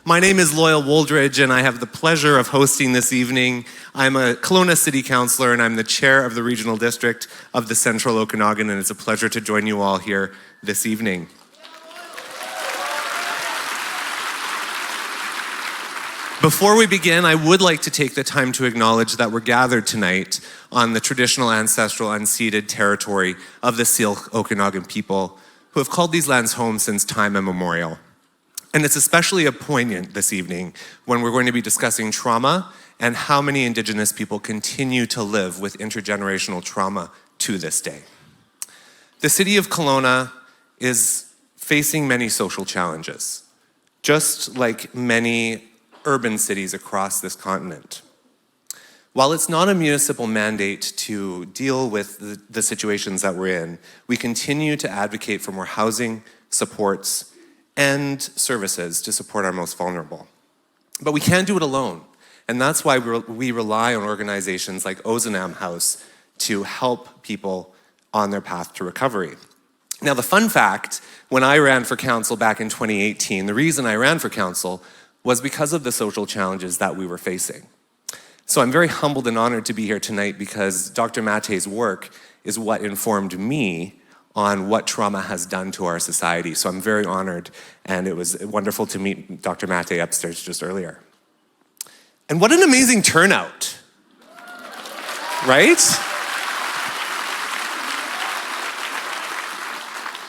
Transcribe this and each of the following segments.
My name is Loyal Woldridge, and I have the pleasure of hosting this evening. I'm a Kelowna City Councillor, and I'm the chair of the Regional District of the Central Okanagan, and it's a pleasure to join you all here this evening. Before we begin, I would like to take the time to acknowledge that we're gathered tonight on the traditional, ancestral, unceded territory of the Syilx Okanagan people, who have called these lands home since time immemorial. And it's especially poignant this evening when we're going to be discussing trauma and how many Indigenous people continue to live with intergenerational trauma to this day. The city of Kelowna is facing many social challenges, just like many urban cities across this continent. While it's not a municipal mandate to deal with the situations that we're in, we continue to advocate for more housing, supports, and services to support our most vulnerable. But we can't do it alone. And that's why we rely on organizations like Ozanam House to help people on their path to recovery. Now, the fun fact, when I ran for council back in 2018, the reason I ran for council was because of the social challenges that we were facing. So I'm very humbled and honored to be here tonight because Dr. Maté's work is what informed me on what trauma has done to our society. So I'm very honored, and it was wonderful to meet Dr. Maté upstairs just earlier. And what an amazing turnout, right?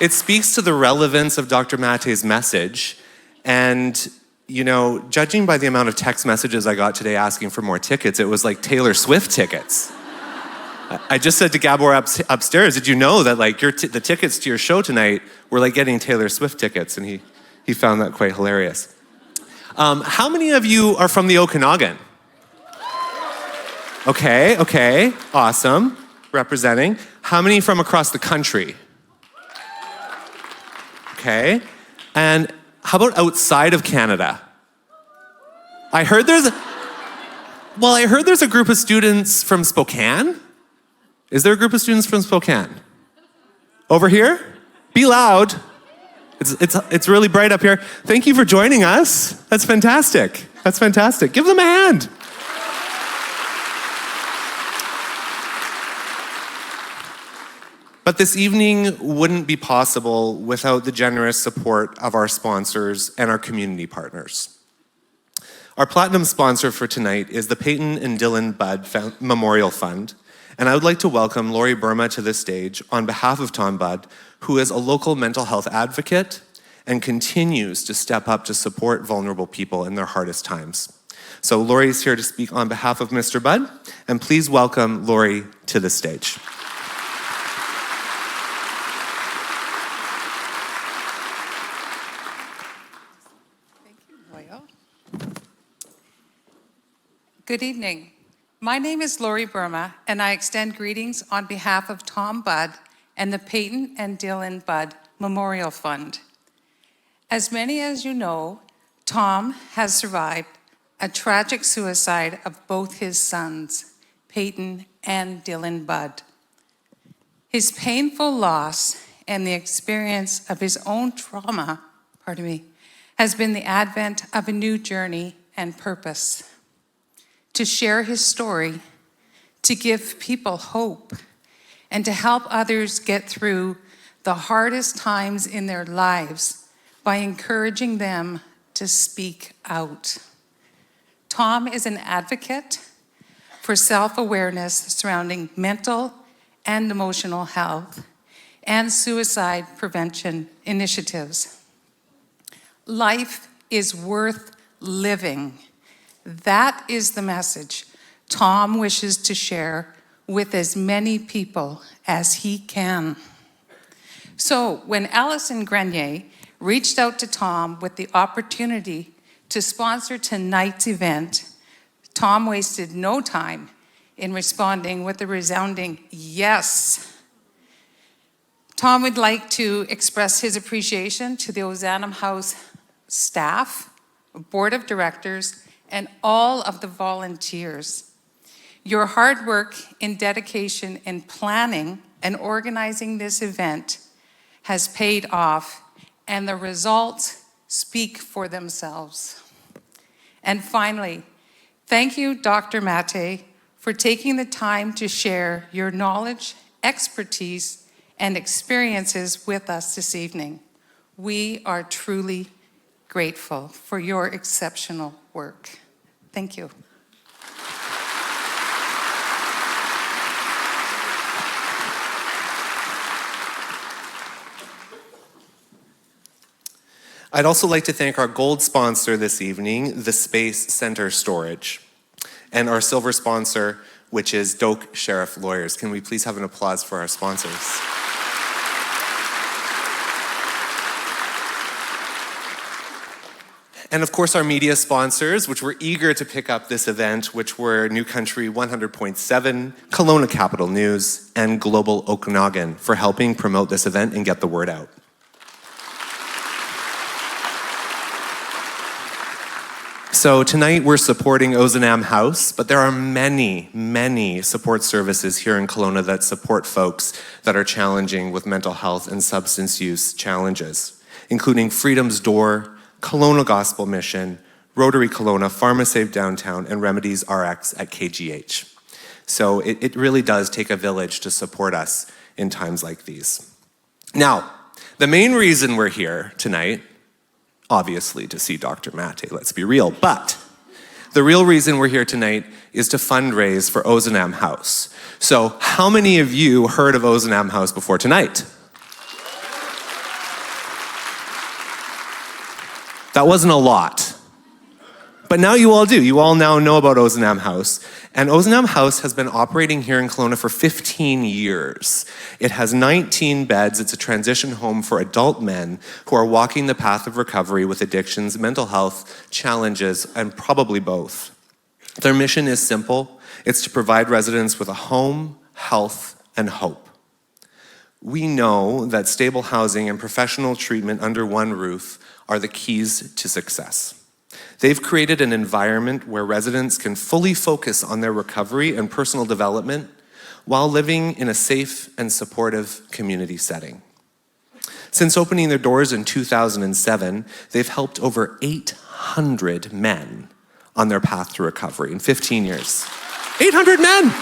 It speaks to the relevance of Dr. Maté's message, and you know, judging by the amount of text messages I got today asking for more tickets, it was like Taylor Swift tickets. I just said to Gabor upstairs, did you know that like the tickets to your show tonight were like getting Taylor Swift tickets? And he found that quite hilarious. How many of you are from the Okanagan? Okay, awesome, representing. How many from across the country? Okay, and how about outside of Canada? I heard there's a group of students from Spokane. Is there a group of students from Spokane? Over here? Be loud. It's really bright up here. Thank you for joining us. That's fantastic. That's fantastic. Give them a hand. But this evening wouldn't be possible without the generous support of our sponsors and our community partners. Our platinum sponsor for tonight is the Peyton and Dylan Budd Memorial Fund, and I would like to welcome Lori Burma to this stage on behalf of Tom Budd, who is a local mental health advocate and continues to step up to support vulnerable people in their hardest times. So Lori is here to speak on behalf of Mr. Budd, and please welcome Lori to the stage. Good evening. My name is Lori Burma, and I extend greetings on behalf of Tom Budd and the Peyton and Dylan Budd Memorial Fund. As many as you know, Tom has survived a tragic suicide of both his sons, Peyton and Dylan Budd. His painful loss and the experience of his own trauma, has been the advent of a new journey and purpose. To share his story, to give people hope, and to help others get through the hardest times in their lives by encouraging them to speak out. Tom is an advocate for self-awareness surrounding mental and emotional health and suicide prevention initiatives. Life is worth living. That is the message Tom wishes to share with as many people as he can. So when Alison Grenier reached out to Tom with the opportunity to sponsor tonight's event, Tom wasted no time in responding with a resounding yes. Tom would like to express his appreciation to the Ozanam House staff, board of directors, and all of the volunteers. Your hard work and dedication in planning and organizing this event has paid off, and the results speak for themselves. And finally, thank you, Dr. Maté, for taking the time to share your knowledge, expertise, and experiences with us this evening. We are truly grateful for your exceptional work. Thank you. I'd also like to thank our gold sponsor this evening, the Space Center Storage, and our silver sponsor, which is Doak Sheriff Lawyers. Can we please have an applause for our sponsors? And of course, our media sponsors, which were eager to pick up this event, which were New Country 100.7, Kelowna Capital News, and Global Okanagan for helping promote this event and get the word out. So tonight we're supporting Ozanam House, but there are many, many support services here in Kelowna that support folks that are challenging with mental health and substance use challenges, including Freedom's Door, Kelowna Gospel Mission, Rotary Kelowna, PharmaSave Downtown, and Remedies RX at KGH. So it really does take a village to support us in times like these. Now, the main reason we're here tonight, obviously to see Dr. Maté, let's be real, but the real reason we're here tonight is to fundraise for Ozanam House. So how many of you heard of Ozanam House before tonight? That wasn't a lot. But now you all do. You all now know about Ozanam House. And Ozanam House has been operating here in Kelowna for 15 years. It has 19 beds. It's a transition home for adult men who are walking the path of recovery with addictions, mental health challenges, and probably both. Their mission is simple. It's to provide residents with a home, health, and hope. We know that stable housing and professional treatment under one roof are the keys to success. They've created an environment where residents can fully focus on their recovery and personal development while living in a safe and supportive community setting. Since opening their doors in 2007, they've helped over 800 men on their path to recovery in 15 years. 800 men!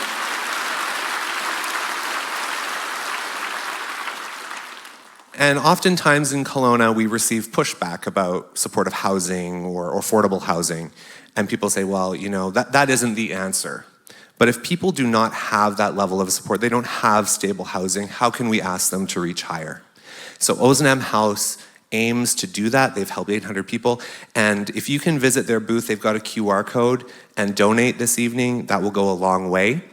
And oftentimes in Kelowna, we receive pushback about supportive housing or affordable housing. And people say, well, you know, that isn't the answer. But if people do not have that level of support, they don't have stable housing, how can we ask them to reach higher? So Ozanam House aims to do that. They've helped 800 people. And if you can visit their booth, they've got a QR code and donate this evening, that will go a long way.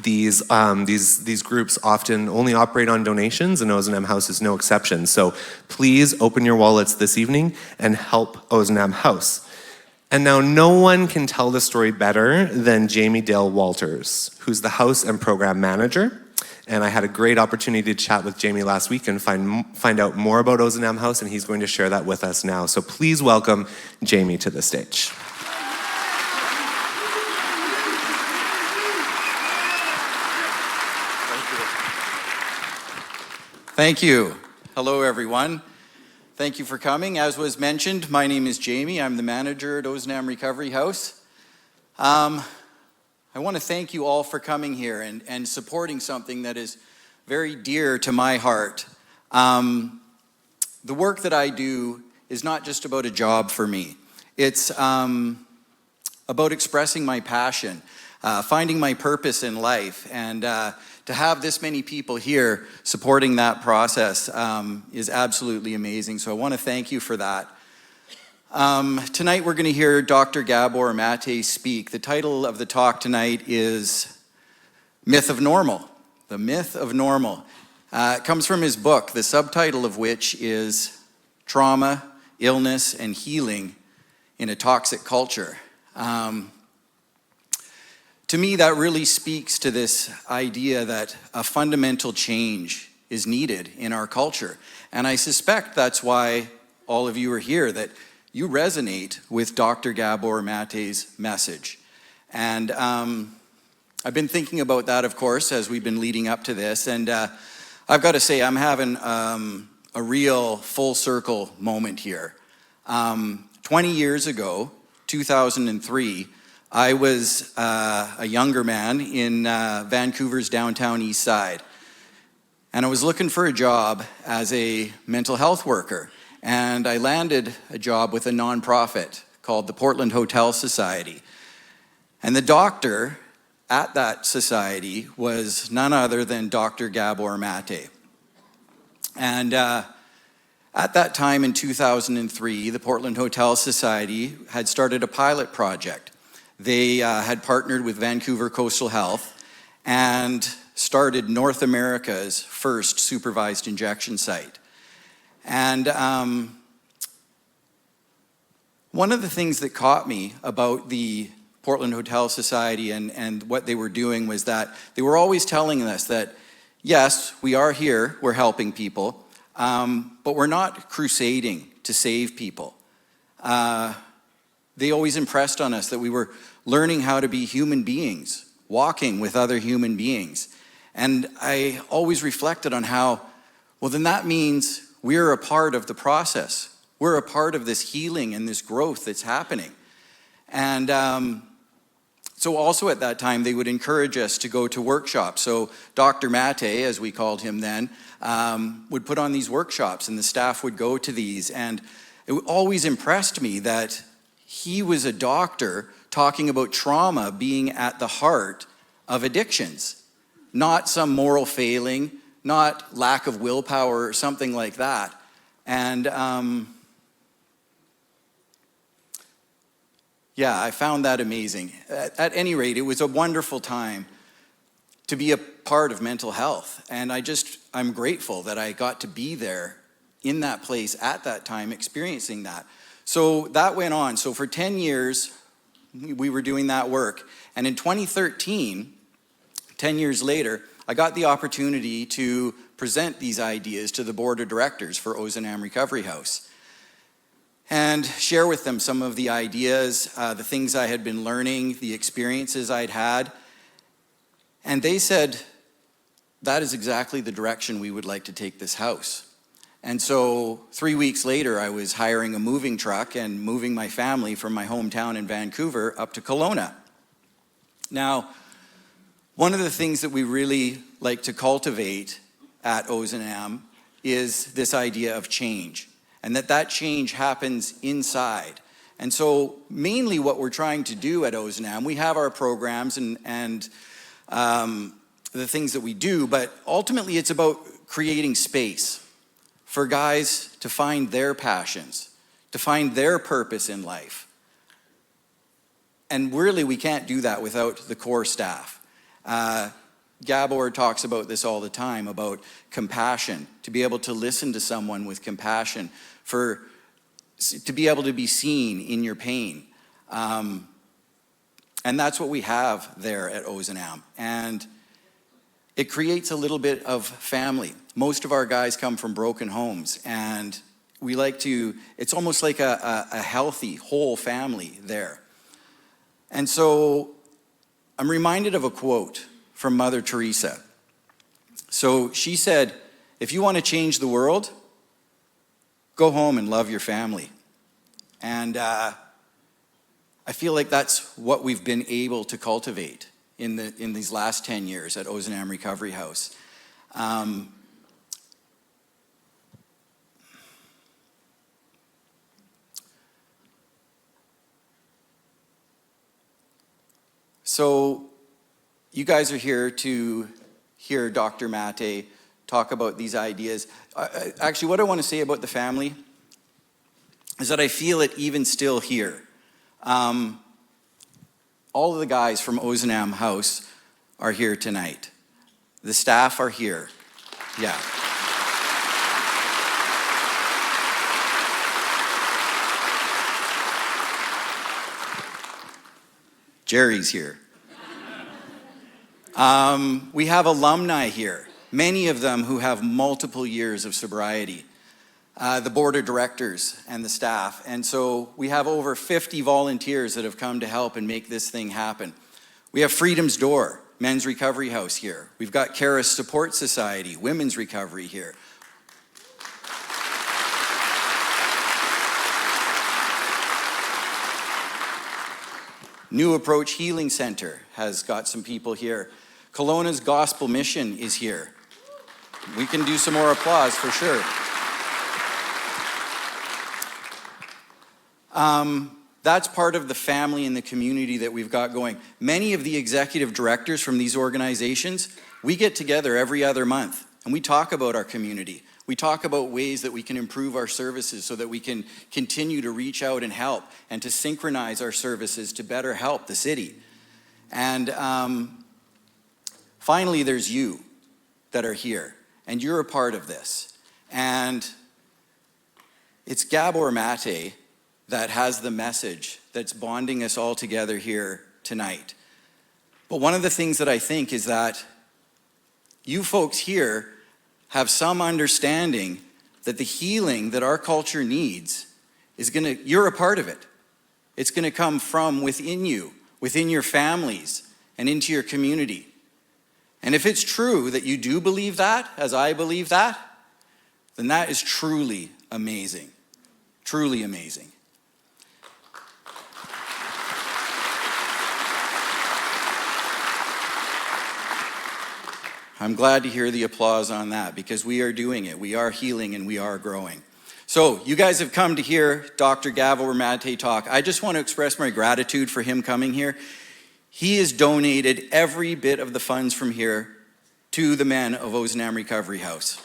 These groups often only operate on donations, and Ozanam House is no exception. So please open your wallets this evening and help Ozanam House. And now no one can tell the story better than Jamie Dale Walters, who's the house and program manager. And I had a great opportunity to chat with Jamie last week and find out more about Ozanam House, and he's going to share that with us now. So please welcome Jamie to the stage. Thank you. Hello, everyone. Thank you for coming. As was mentioned, my name is Jamie. I'm the manager at Ozanam Recovery House. I want to thank you all for coming here and supporting something that is very dear to my heart. The work that I do is not just about a job for me. It's about expressing my passion, finding my purpose in life, and to have this many people here supporting that process is absolutely amazing. So I want to thank you for that. Tonight we're going to hear Dr. Gabor Maté speak. The title of the talk tonight is Myth of Normal. The Myth of Normal. It comes from his book, the subtitle of which is Trauma, Illness, and Healing in a Toxic Culture. To me, that really speaks to this idea that a fundamental change is needed in our culture. And I suspect that's why all of you are here, that you resonate with Dr. Gabor Maté's message. And I've been thinking about that, of course, as we've been leading up to this. And I've got to say, I'm having a real full circle moment here. 20 years ago, 2003, I was a younger man in Vancouver's downtown east side. And I was looking for a job as a mental health worker. And I landed a job with a nonprofit called the Portland Hotel Society. And the doctor at that society was none other than Dr. Gabor Maté. And at that time in 2003, the Portland Hotel Society had started a pilot project. They had partnered with Vancouver Coastal Health and started North America's first supervised injection site. And one of the things that caught me about the Portland Hotel Society and what they were doing was that they were always telling us that, yes, we are here, we're helping people, but we're not crusading to save people. They always impressed on us that we were learning how to be human beings, walking with other human beings. And I always reflected on how, well, then that means we're a part of the process. We're a part of this healing and this growth that's happening. And so also at that time, they would encourage us to go to workshops. So Dr. Maté, as we called him then, would put on these workshops and the staff would go to these. And it always impressed me that he was a doctor talking about trauma being at the heart of addictions, not some moral failing, not lack of willpower or something like that. And yeah, I found that amazing. At any rate, it was a wonderful time to be a part of mental health. And I'm grateful that I got to be there in that place at that time, experiencing that. So that went on. So for 10 years, we were doing that work. And in 2013, 10 years later, I got the opportunity to present these ideas to the board of directors for Ozanam Recovery House and share with them some of the ideas, the things I had been learning, the experiences I'd had. And they said, that is exactly the direction we would like to take this house. And so 3 weeks later, I was hiring a moving truck and moving my family from my hometown in Vancouver up to Kelowna. Now, one of the things that we really like to cultivate at Ozanam is this idea of change, and that change happens inside. And so mainly what we're trying to do at Ozanam, we have our programs and the things that we do, but ultimately it's about creating space for guys to find their passions, to find their purpose in life. And really, we can't do that without the core staff. Gabor talks about this all the time, about compassion, to be able to listen to someone with compassion, to be able to be seen in your pain. And that's what we have there at Ozanam. And it creates a little bit of family. Most of our guys come from broken homes, and we like to, it's almost like a healthy, whole family there. And so I'm reminded of a quote from Mother Teresa. So she said, if you want to change the world, go home and love your family. And I feel like that's what we've been able to cultivate in these last 10 years at Ozanam Recovery House. So you guys are here to hear Dr. Maté talk about these ideas. Actually, what I want to say about the family is that I feel it even still here. All of the guys from Ozanam House are here tonight. The staff are here. Yeah. Jerry's here. We have alumni here, many of them who have multiple years of sobriety. The board of directors and the staff. And so we have over 50 volunteers that have come to help and make this thing happen. We have Freedom's Door, Men's Recovery House here. We've got Caris Support Society, Women's Recovery here. New Approach Healing Center has got some people here. Kelowna's Gospel Mission is here. We can do some more applause for sure. That's part of the family and the community that we've got going. Many of the executive directors from these organizations, we get together every other month and we talk about our community. We talk about ways that we can improve our services so that we can continue to reach out and help and to synchronize our services to better help the city. And finally, there's you that are here and you're a part of this. And it's Gabor Maté that has the message that's bonding us all together here tonight. But one of the things that I think is that you folks here have some understanding that the healing that our culture needs is you're a part of it. It's gonna come from within you, within your families, and into your community. And if it's true that you do believe that, as I believe that, then that is truly amazing. Truly amazing. I'm glad to hear the applause on that because we are doing it. We are healing and we are growing. So you guys have come to hear Dr. Gabor Maté talk. I just want to express my gratitude for him coming here. He has donated every bit of the funds from here to the men of Ozanam Recovery House.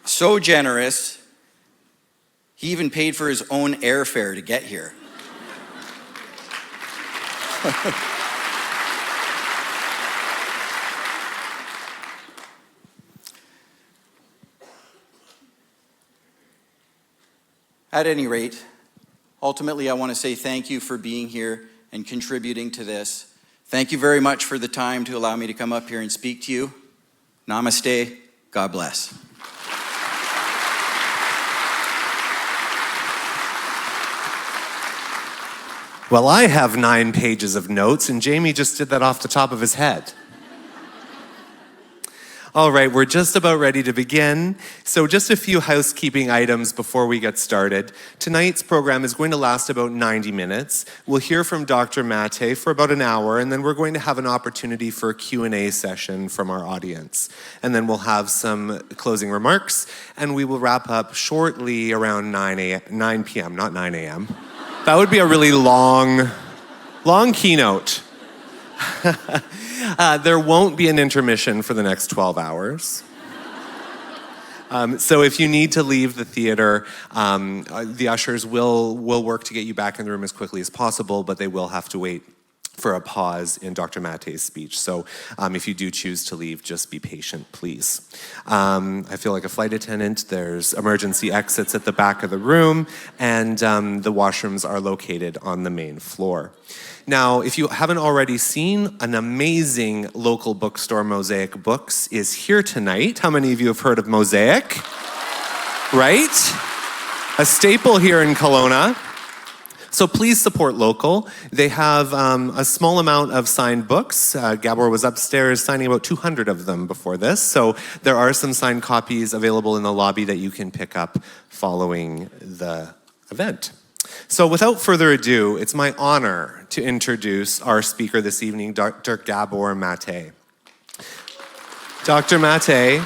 So generous, he even paid for his own airfare to get here. At any rate, ultimately I want to say thank you for being here and contributing to this. Thank you very much for the time to allow me to come up here and speak to you. Namaste. God bless. Well, I have 9 pages of notes, and Jamie just did that off the top of his head. All right, we're just about ready to begin. So just a few housekeeping items before we get started. Tonight's program is going to last about 90 minutes. We'll hear from Dr. Maté for about an hour, and then we're going to have an opportunity for a Q&A session from our audience. And then we'll have some closing remarks, and we will wrap up shortly around 9 p.m., not 9 a.m. That would be a really long keynote. There won't be an intermission for the next 12 hours. So if you need to leave the theater, the ushers will work to get you back in the room as quickly as possible, but they will have to wait for a pause in Dr. Maté's speech. So if you do choose to leave, just be patient, please. I feel like a flight attendant. There's emergency exits at the back of the room, and the washrooms are located on the main floor. Now, if you haven't already seen, an amazing local bookstore, Mosaic Books, is here tonight. How many of you have heard of Mosaic? Right? A staple here in Kelowna. So please support local. They have a small amount of signed books. Gabor was upstairs signing about 200 of them before this. So there are some signed copies available in the lobby that you can pick up following the event. So without further ado, it's my honor to introduce our speaker this evening, Dr. Gabor Maté. Dr. Maté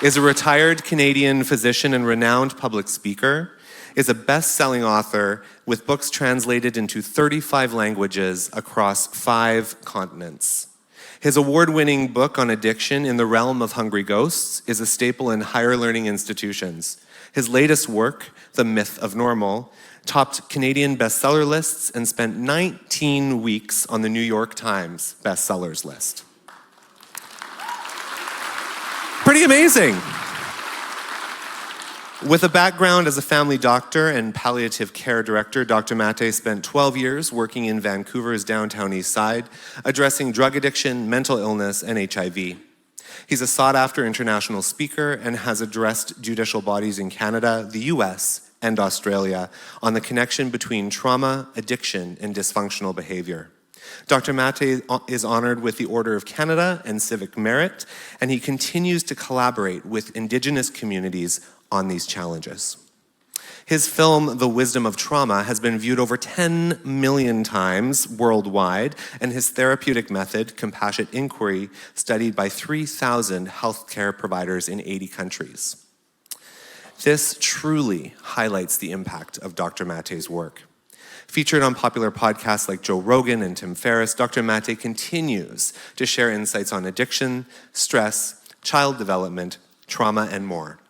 is a retired Canadian physician and renowned public speaker, is a best-selling author with books translated into 35 languages across 5 continents. His award-winning book on addiction, In the Realm of Hungry Ghosts, is a staple in higher learning institutions. His latest work, The Myth of Normal, topped Canadian bestseller lists and spent 19 weeks on the New York Times bestsellers list. Pretty amazing. With a background as a family doctor and palliative care director, Dr. Maté spent 12 years working in Vancouver's downtown east side, addressing drug addiction, mental illness, and HIV. He's a sought-after international speaker and has addressed judicial bodies in Canada, the US, and Australia on the connection between trauma, addiction, and dysfunctional behavior. Dr. Maté is honored with the Order of Canada and Civic Merit, and he continues to collaborate with Indigenous communities on these challenges. His film, The Wisdom of Trauma, has been viewed over 10 million times worldwide, and his therapeutic method, Compassionate Inquiry, studied by 3,000 healthcare providers in 80 countries. This truly highlights the impact of Dr. Maté's work. Featured on popular podcasts like Joe Rogan and Tim Ferriss, Dr. Maté continues to share insights on addiction, stress, child development, trauma, and more.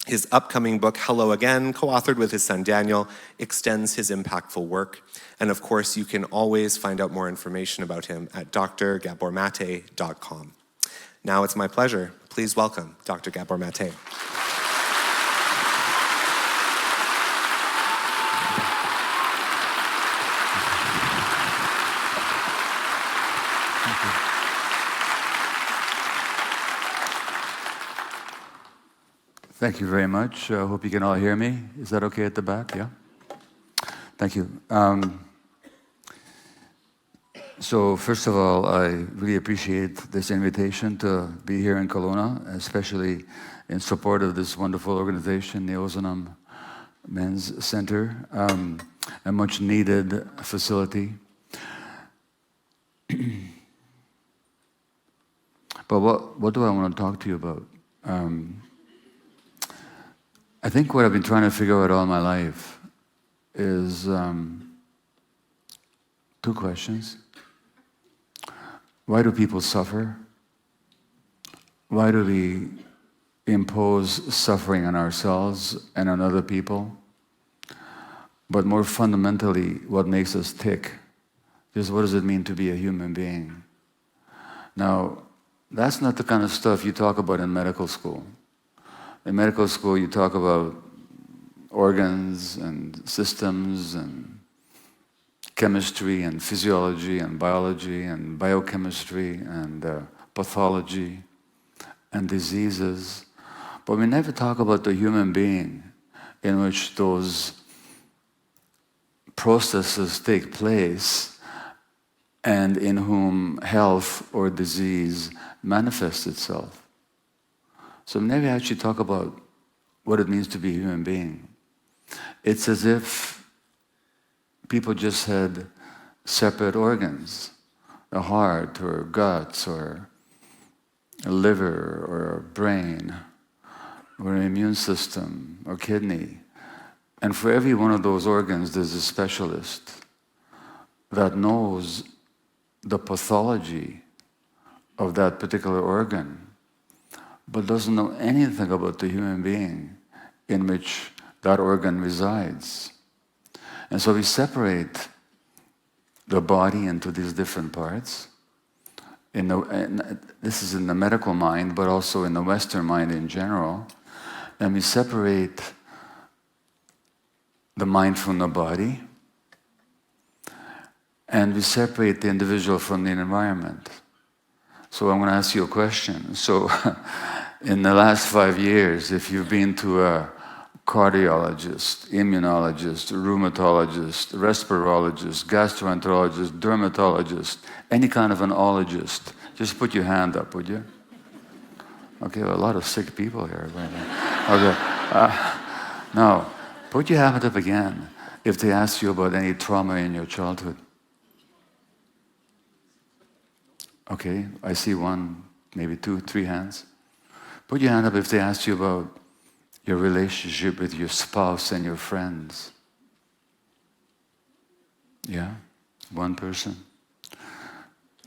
His upcoming book, Hello Again, co-authored with his son Daniel, extends his impactful work. And of course, you can always find out more information about him at drgabormate.com. Now it's my pleasure. Please welcome Dr. Gabor Maté. Thank you very much. I hope you can all hear me. Is that okay at the back? Yeah? Thank you. So first of all, I really appreciate this invitation to be here in Kelowna, especially in support of this wonderful organization, the Ozanam Men's Center, a much needed facility. But what do I want to talk to you about? I think what I've been trying to figure out all my life is two questions. Why do people suffer? Why do we impose suffering on ourselves and on other people? But more fundamentally, what makes us tick? Just what does it mean to be a human being? Now, that's not the kind of stuff you talk about in medical school. In medical school, you talk about organs and systems and chemistry and physiology and biology and biochemistry and pathology and diseases. But we never talk about the human being in which those processes take place and in whom health or disease manifests itself. So maybe I should talk about what it means to be a human being. It's as if people just had separate organs, a heart or guts or a liver or a brain or an immune system or kidney. And for every one of those organs, there's a specialist that knows the pathology of that particular organ, but doesn't know anything about the human being in which that organ resides. And so we separate the body into these different parts. And this is in the medical mind, but also in the Western mind in general. And we separate the mind from the body, and we separate the individual from the environment. So I'm going to ask you a question. So in the last 5 years, if you've been to a cardiologist, immunologist, rheumatologist, respirologist, gastroenterologist, dermatologist, any kind of an ologist, just put your hand up, would you? Okay, well, a lot of sick people here. Okay. Now, put your hand up again if they ask you about any trauma in your childhood. Okay, I see one, maybe two, three hands. Put your hand up if they ask you about your relationship with your spouse and your friends. Yeah, one person.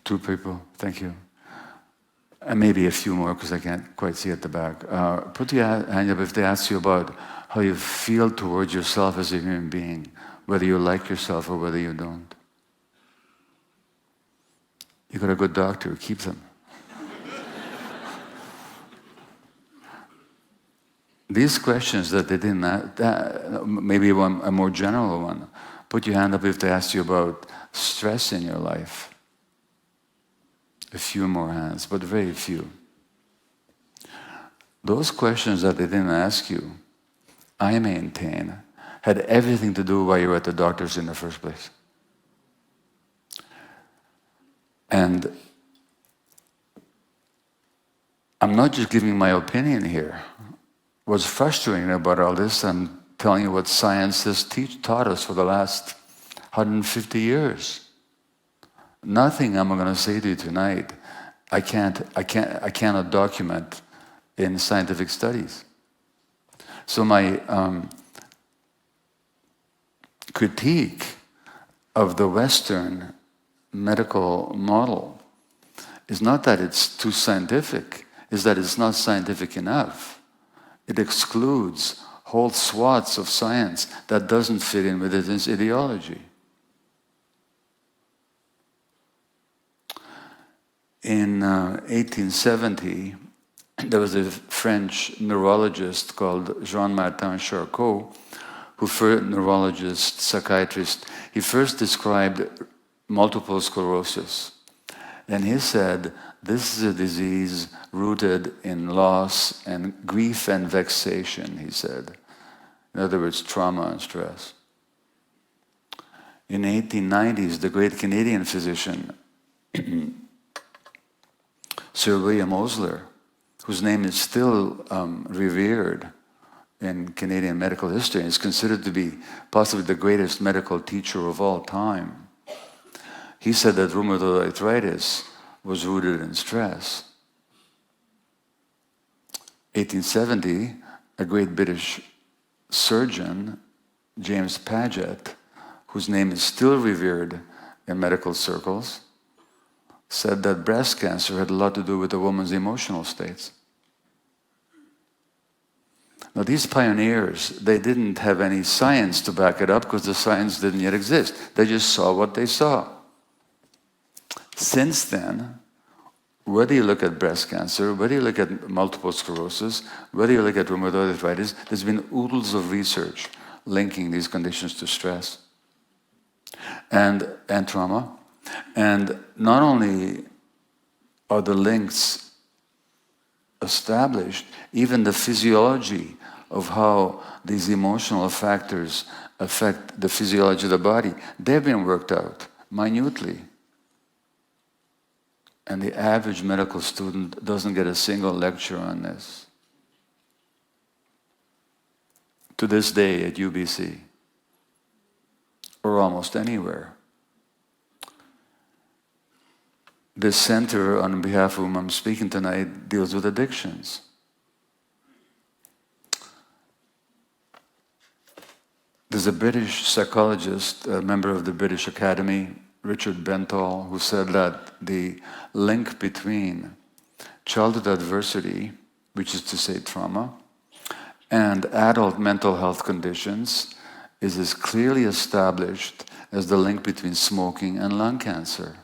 Two people, thank you. And maybe a few more because I can't quite see at the back. Put your hand up if they ask you about how you feel towards yourself as a human being, whether you like yourself or whether you don't. You got a good doctor, keep them. These questions that they didn't ask, maybe a more general one. Put your hand up if they asked you about stress in your life. A few more hands, but very few. Those questions that they didn't ask you, I maintain, had everything to do why you were at the doctor's in the first place. And I'm not just giving my opinion here. What's frustrating about all this, I'm telling you what science has taught us for the last 150 years. Nothing I'm going to say to you tonight, I cannot document in scientific studies. So my critique of the Western medical model is not that it's too scientific, is that it's not scientific enough. It excludes whole swaths of science that doesn't fit in with its ideology. In 1870, there was a French neurologist called Jean-Martin Charcot, neurologist, psychiatrist. He first described multiple sclerosis. And he said, this is a disease rooted in loss and grief and vexation, he said. In other words, trauma and stress. In the 1890s, the great Canadian physician, Sir William Osler, whose name is still revered in Canadian medical history, and is considered to be possibly the greatest medical teacher of all time. He said that rheumatoid arthritis was rooted in stress. 1870, a great British surgeon, James Paget, whose name is still revered in medical circles, said that breast cancer had a lot to do with a woman's emotional states. Now these pioneers, they didn't have any science to back it up because the science didn't yet exist. They just saw what they saw. Since then, whether you look at breast cancer, whether you look at multiple sclerosis, whether you look at rheumatoid arthritis, there's been oodles of research linking these conditions to stress and trauma. And not only are the links established, even the physiology of how these emotional factors affect the physiology of the body, they've been worked out minutely. And the average medical student doesn't get a single lecture on this. To this day at UBC, or almost anywhere. This center, on behalf of whom I'm speaking tonight, deals with addictions. There's a British psychologist, a member of the British Academy, Richard Bentall, who said that the link between childhood adversity, which is to say trauma, and adult mental health conditions is as clearly established as the link between smoking and lung cancer.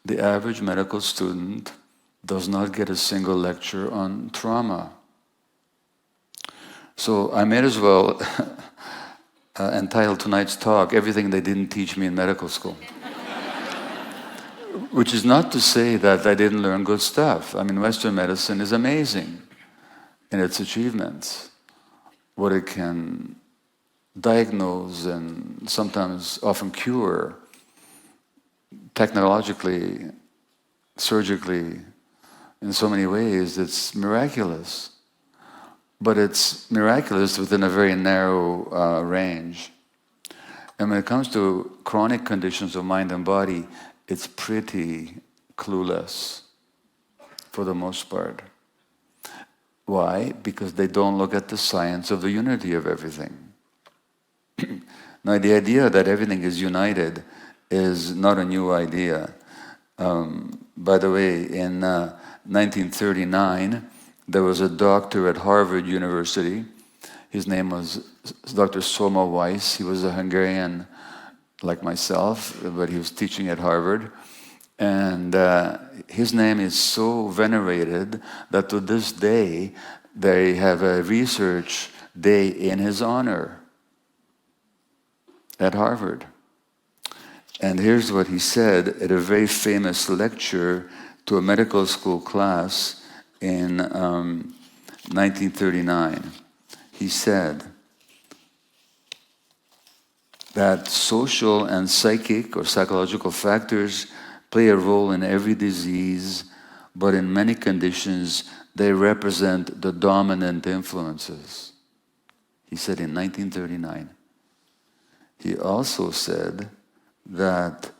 The average medical student does not get a single lecture on trauma. So I may as well entitle tonight's talk, Everything They Didn't Teach Me in Medical School. Which is not to say that I didn't learn good stuff. I mean, Western medicine is amazing in its achievements, what it can diagnose and sometimes often cure technologically, surgically, in so many ways. It's miraculous. But it's miraculous within a very narrow range. And when it comes to chronic conditions of mind and body, it's pretty clueless for the most part. Why? Because they don't look at the science of the unity of everything. Now, the idea that everything is united is not a new idea. By the way, in 1939, there was a doctor at Harvard University. His name was Dr. Soma Weiss. He was a Hungarian like myself, but he was teaching at Harvard. And his name is so venerated that to this day, they have a research day in his honor at Harvard. And here's what he said at a very famous lecture to a medical school class in 1939. He said, that social and psychic or psychological factors play a role in every disease, but in many conditions, they represent the dominant influences. He said in 1939. He also said that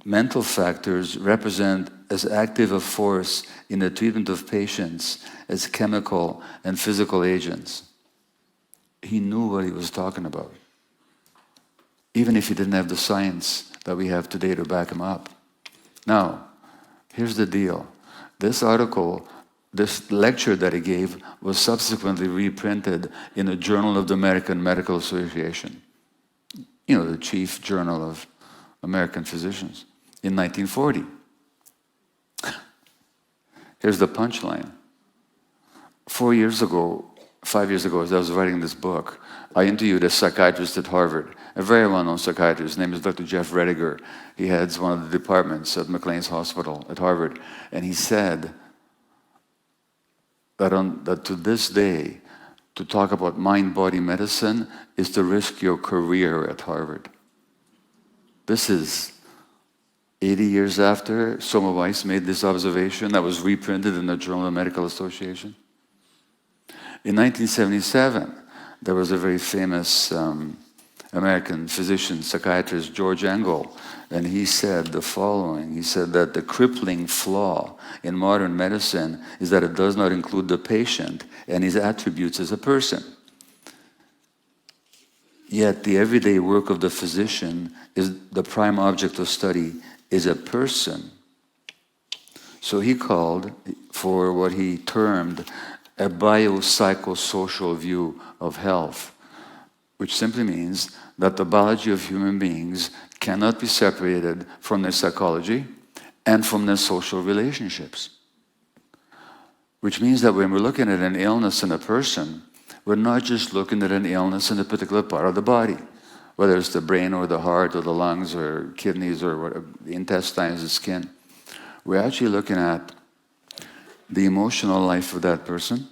mental factors represent as active a force in the treatment of patients as chemical and physical agents. He knew what he was talking about, even if he didn't have the science that we have today to back him up. Now, here's the deal. This article, this lecture that he gave, was subsequently reprinted in a Journal of the American Medical Association, you know, the chief journal of American physicians, in 1940. Here's the punchline. 5 years ago, as I was writing this book, I interviewed a psychiatrist at Harvard, a very well-known psychiatrist. His name is Dr. Jeff Rediger. He heads one of the departments at McLean's Hospital at Harvard. And he said that to this day, to talk about mind-body medicine is to risk your career at Harvard. This is 80 years after Semmelweis made this observation that was reprinted in the Journal of Medical Association. In 1977, there was a very famous American physician, psychiatrist, George Engel, and he said the following. He said that the crippling flaw in modern medicine is that it does not include the patient and his attributes as a person. Yet the everyday work of the physician is the prime object of study is a person. So he called for what he termed a biopsychosocial view of health, which simply means that the biology of human beings cannot be separated from their psychology and from their social relationships. Which means that when we're looking at an illness in a person, we're not just looking at an illness in a particular part of the body, whether it's the brain or the heart or the lungs or kidneys or the intestines, the skin. We're actually looking at the emotional life of that person.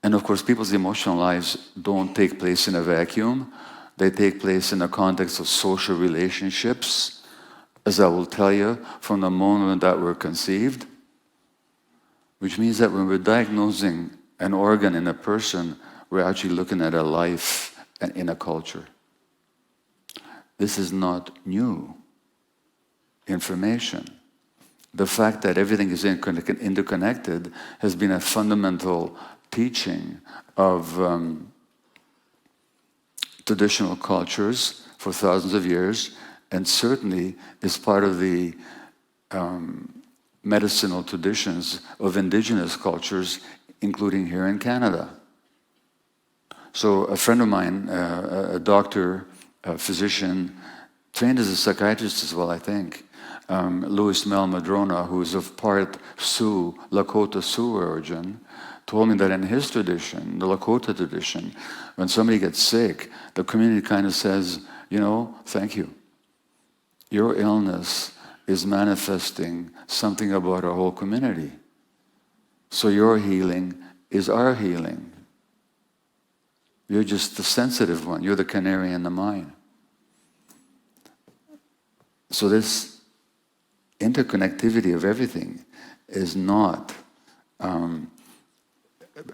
And of course, people's emotional lives don't take place in a vacuum. They take place in the context of social relationships, as I will tell you, from the moment that we're conceived. Which means that when we're diagnosing an organ in a person, we're actually looking at a life in a culture. This is not new information. The fact that everything is interconnected has been a fundamental teaching of traditional cultures for thousands of years, and certainly is part of the medicinal traditions of indigenous cultures, including here in Canada. So a friend of mine, a doctor, a physician, trained as a psychiatrist as well, I think, Louis Mel Madrona, who is of part Sioux, Lakota Sioux origin, told me that in his tradition, the Lakota tradition, when somebody gets sick, the community kind of says, you know, thank you. Your illness is manifesting something about our whole community. So your healing is our healing. You're just the sensitive one. You're the canary in the mine. So this interconnectivity of everything is not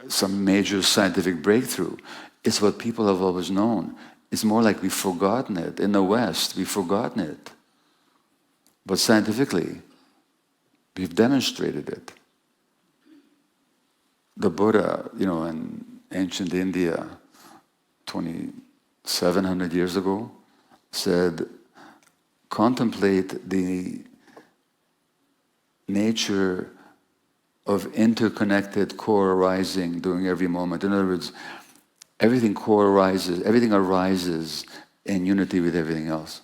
some major scientific breakthrough. It's what people have always known. It's more like we've forgotten it. In the West, we've forgotten it. But scientifically, we've demonstrated it. The Buddha, you know, in ancient India, 2,700 years ago, said, contemplate the nature of interconnected co-arising during every moment. In other words, everything co-arises, everything arises in unity with everything else.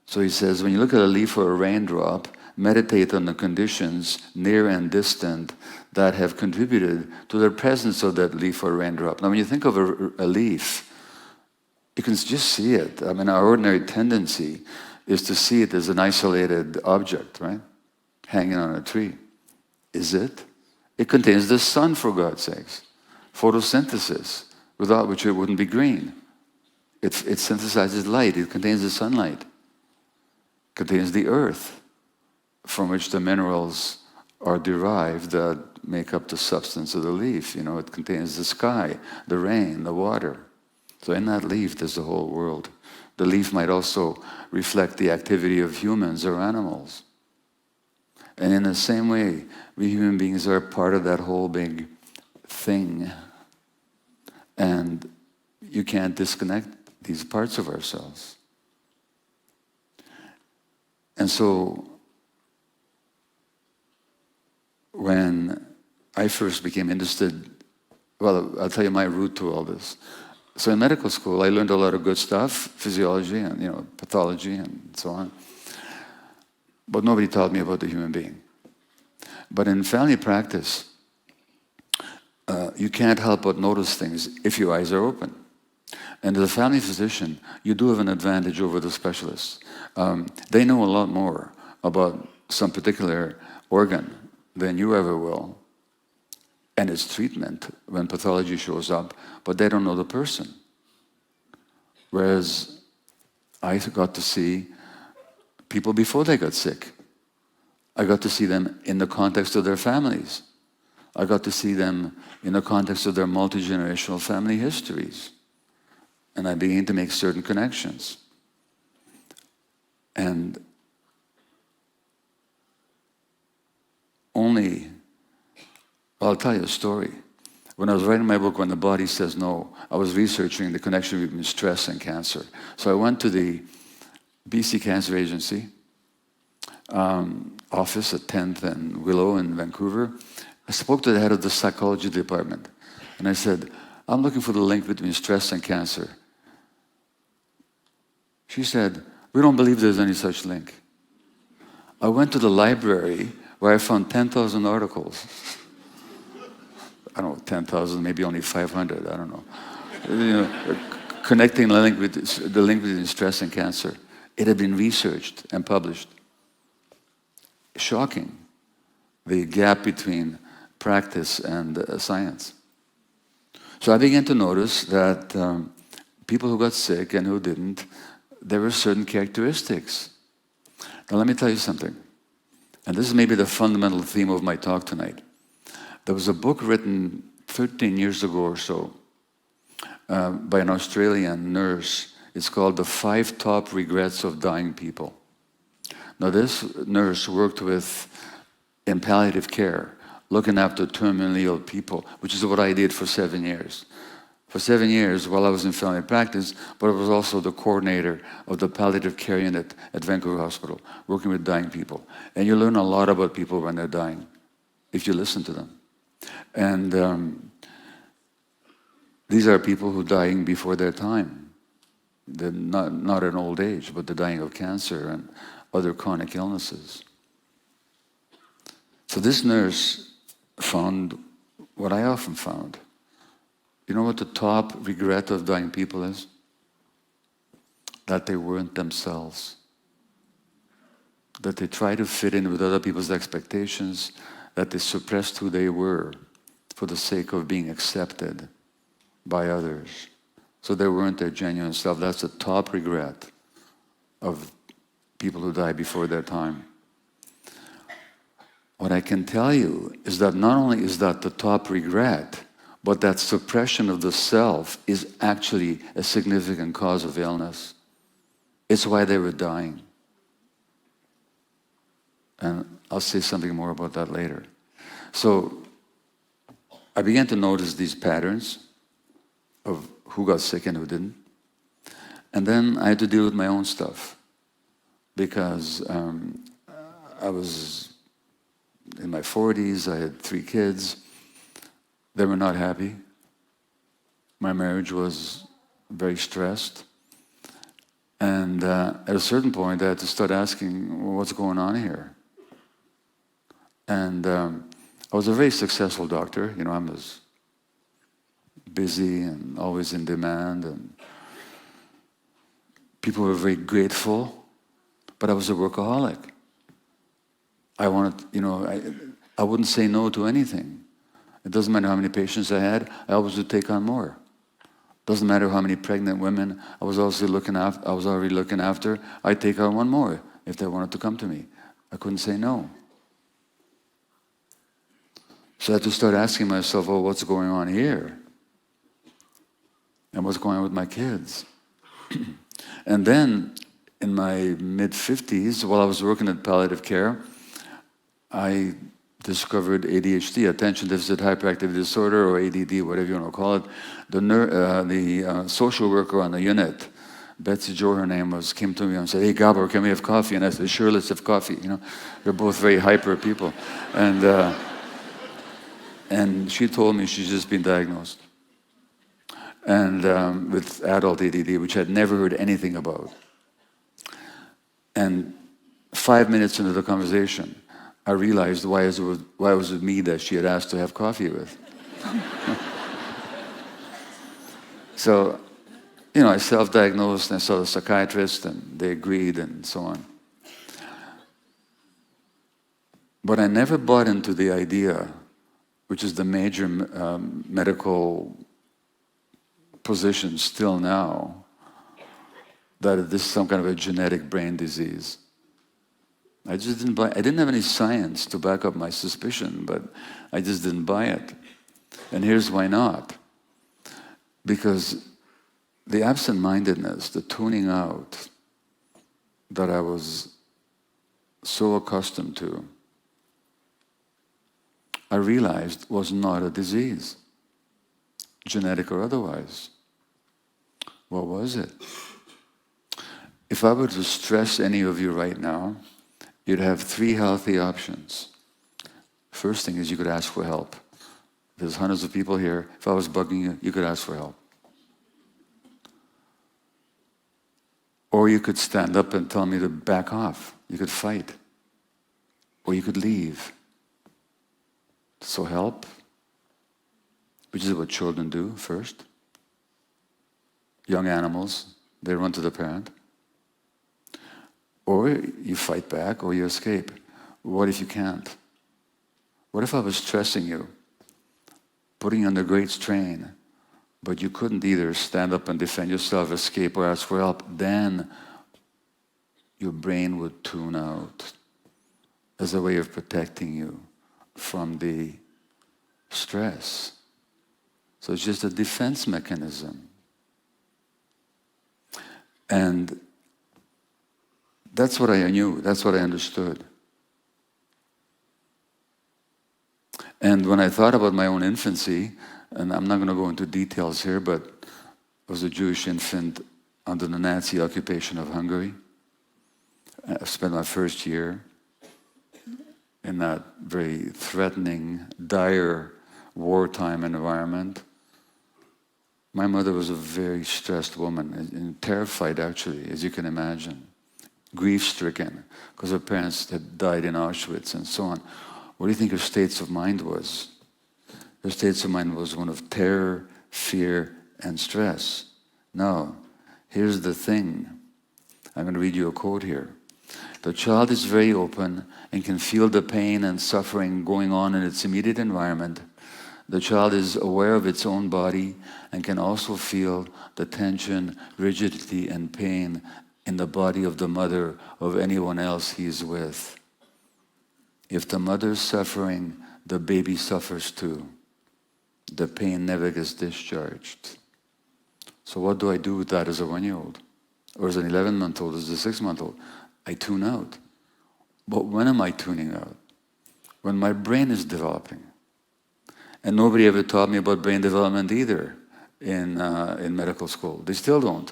So he says, when you look at a leaf or a raindrop, meditate on the conditions, near and distant, that have contributed to the presence of that leaf or raindrop. Now, when you think of a leaf, you can just see it. I mean, our ordinary tendency is to see it as an isolated object, right? Hanging on a tree. Is it? It contains the sun, for God's sakes. Photosynthesis, without which it wouldn't be green. It synthesizes light. It contains the sunlight. It contains the earth, from which the minerals are derived that make up the substance of the leaf. It contains the sky, the rain, the water. So in that leaf, there's the whole world. The leaf might also reflect the activity of humans or animals. And in the same way, we human beings are part of that whole big thing. And you can't disconnect these parts of ourselves. And so, when I first became interested, well, I'll tell you my route to all this. So in medical school, I learned a lot of good stuff, physiology and pathology and so on. But nobody taught me about the human being. But in family practice, you can't help but notice things if your eyes are open. And as a family physician, you do have an advantage over the specialists. They know a lot more about some particular organ than you ever will, and its treatment when pathology shows up, but they don't know the person. Whereas I got to see people before they got sick. I got to see them in the context of their families. I got to see them in the context of their multi-generational family histories. And I began to make certain connections. And I'll tell you a story. When I was writing my book, When the Body Says No, I was researching the connection between stress and cancer. So I went to the BC Cancer Agency office at 10th and Willow in Vancouver. I spoke to the head of the psychology department. And I said, I'm looking for the link between stress and cancer. She said, we don't believe there's any such link. I went to the library where I found 10,000 articles. I don't know, 10,000, maybe only 500, I don't know. Connecting the link between stress and cancer. It had been researched and published. Shocking, the gap between practice and science. So I began to notice that people who got sick and who didn't, there were certain characteristics. Now let me tell you something. And this is maybe the fundamental theme of my talk tonight. There was a book written 13 years ago or so by an Australian nurse. It's called The 5 Top Regrets of Dying People. Now this nurse worked in palliative care, looking after terminally ill people, which is what I did for 7 years. For 7 years, while I was in family practice, but I was also the coordinator of the palliative care unit at Vancouver Hospital, working with dying people. And you learn a lot about people when they're dying, if you listen to them. And these are people who are dying before their time. They're not in old age, but they're dying of cancer and other chronic illnesses. So this nurse found what I often found. You know what the top regret of dying people is? That they weren't themselves. That they tried to fit in with other people's expectations, that they suppressed who they were for the sake of being accepted by others. So they weren't their genuine self. That's the top regret of people who die before their time. What I can tell you is that not only is that the top regret, but that suppression of the self is actually a significant cause of illness. It's why they were dying. And I'll say something more about that later. So I began to notice these patterns of who got sick and who didn't. And then I had to deal with my own stuff because I was in my 40s, I had 3 kids. They were not happy. My marriage was very stressed. And at a certain point, I had to start asking, well, what's going on here? And I was a very successful doctor. I was busy and always in demand, and people were very grateful, but I was a workaholic. I wouldn't say no to anything. It doesn't matter how many patients I had, I always would take on more. Doesn't matter how many pregnant women I was already looking after. I'd take on one more if they wanted to come to me. I couldn't say no. So I had to start asking myself, well, what's going on here? And what's going on with my kids? And then, in my mid-50s, while I was working at palliative care, I discovered ADHD, attention deficit hyperactivity disorder, or ADD, whatever you want to call it. The social worker on the unit, Betsy Jo, her name was, came to me and said, "Hey, Gabor, can we have coffee?" And I said, "Sure, let's have coffee." You know, they're both very hyper people, and she told me she's just been diagnosed, and with adult ADD, which I'd never heard anything about. And 5 minutes into the conversation, I realized why it was with me that she had asked to have coffee with. So, you know, I self-diagnosed and I saw a psychiatrist and they agreed and so on. But I never bought into the idea, which is the major medical position still now, that this is some kind of a genetic brain disease. I just didn't buy it. I didn't have any science to back up my suspicion, but I just didn't buy it. And here's why not. Because the absent-mindedness, the tuning out that I was so accustomed to, I realized was not a disease, genetic or otherwise. What was it? If I were to stress any of you right now, you'd have 3 healthy options. First thing is you could ask for help. There's hundreds of people here. If I was bugging you, you could ask for help. Or you could stand up and tell me to back off. You could fight. Or you could leave. So help, which is what children do first. Young animals, they run to the parent. Or you fight back, or you escape. What if you can't? What if I was stressing you, putting you under great strain, but you couldn't either stand up and defend yourself, escape, or ask for help? Then your brain would tune out as a way of protecting you from the stress. So it's just a defense mechanism. And that's what I knew, that's what I understood. And when I thought about my own infancy, and I'm not going to go into details here, but I was a Jewish infant under the Nazi occupation of Hungary. I spent my first year in that very threatening, dire, wartime environment. My mother was a very stressed woman, and terrified actually, as you can imagine. Grief-stricken, because her parents had died in Auschwitz and so on. What do you think her states of mind was? Her states of mind was one of terror, fear, and stress. Now, here's the thing. I'm going to read you a quote here. The child is very open and can feel the pain and suffering going on in its immediate environment. The child is aware of its own body and can also feel the tension, rigidity, and pain in the body of the mother of anyone else he is with. If the mother is suffering, the baby suffers too. The pain never gets discharged. So what do I do with that as a 1-year-old? Or as an 11-month-old, as a 6-month-old? I tune out. But when am I tuning out? When my brain is developing. And nobody ever taught me about brain development either in medical school. They still don't.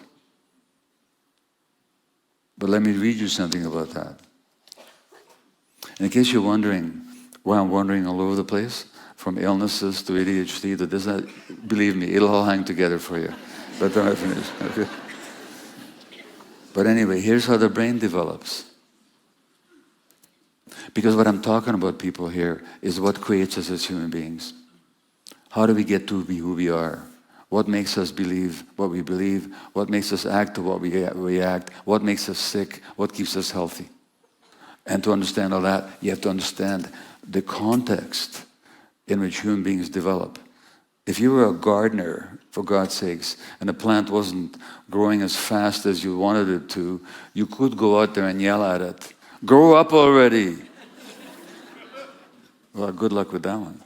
But let me read you something about that. And in case you're wondering why I'm wandering all over the place, from illnesses to ADHD to this, believe me, it'll all hang together for you. But then I finish. Okay? But anyway, here's how the brain develops. Because what I'm talking about, people, here is what creates us as human beings. How do we get to be who we are? What makes us believe what we believe? What makes us act to what we act? What makes us sick? What keeps us healthy? And to understand all that, you have to understand the context in which human beings develop If you were a gardener, for God's sakes, and the plant wasn't growing as fast as you wanted it to, you could go out there and yell at it, "Grow up already!" Well, good luck with that one.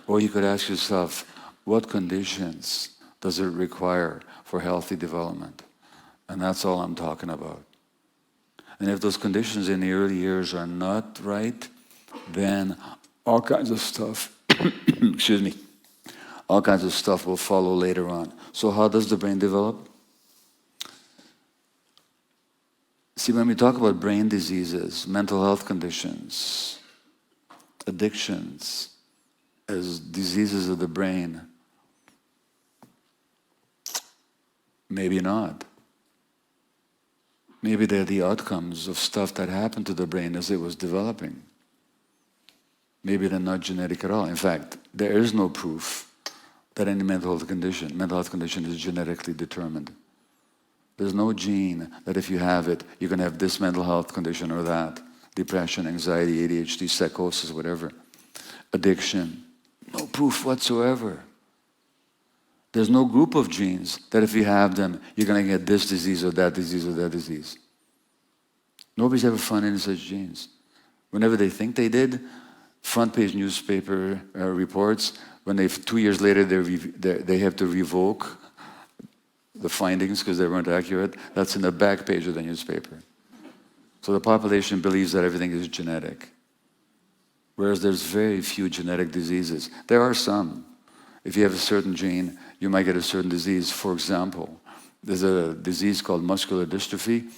Or you could ask yourself, what conditions does it require for healthy development? And that's all I'm talking about. And if those conditions in the early years are not right, then all kinds of stuff, excuse me, all kinds of stuff will follow later on. So how does the brain develop? See, when we talk about brain diseases, mental health conditions, addictions, as diseases of the brain, maybe not. Maybe they're the outcomes of stuff that happened to the brain as it was developing. Maybe they're not genetic at all. In fact, there is no proof that any mental health condition is genetically determined. There's no gene that if you have it, you're going to have this mental health condition or that. Depression, anxiety, ADHD, psychosis, whatever. Addiction. No proof whatsoever. There's no group of genes that if you have them, you're going to get this disease or that disease or that disease. Nobody's ever found any such genes. Whenever they think they did, front page newspaper reports, when 2 years later they have to revoke the findings because they weren't accurate, that's in the back page of the newspaper. So the population believes that everything is genetic. Whereas there's very few genetic diseases. There are some. If you have a certain gene, you might get a certain disease. For example, there's a disease called muscular dystrophy.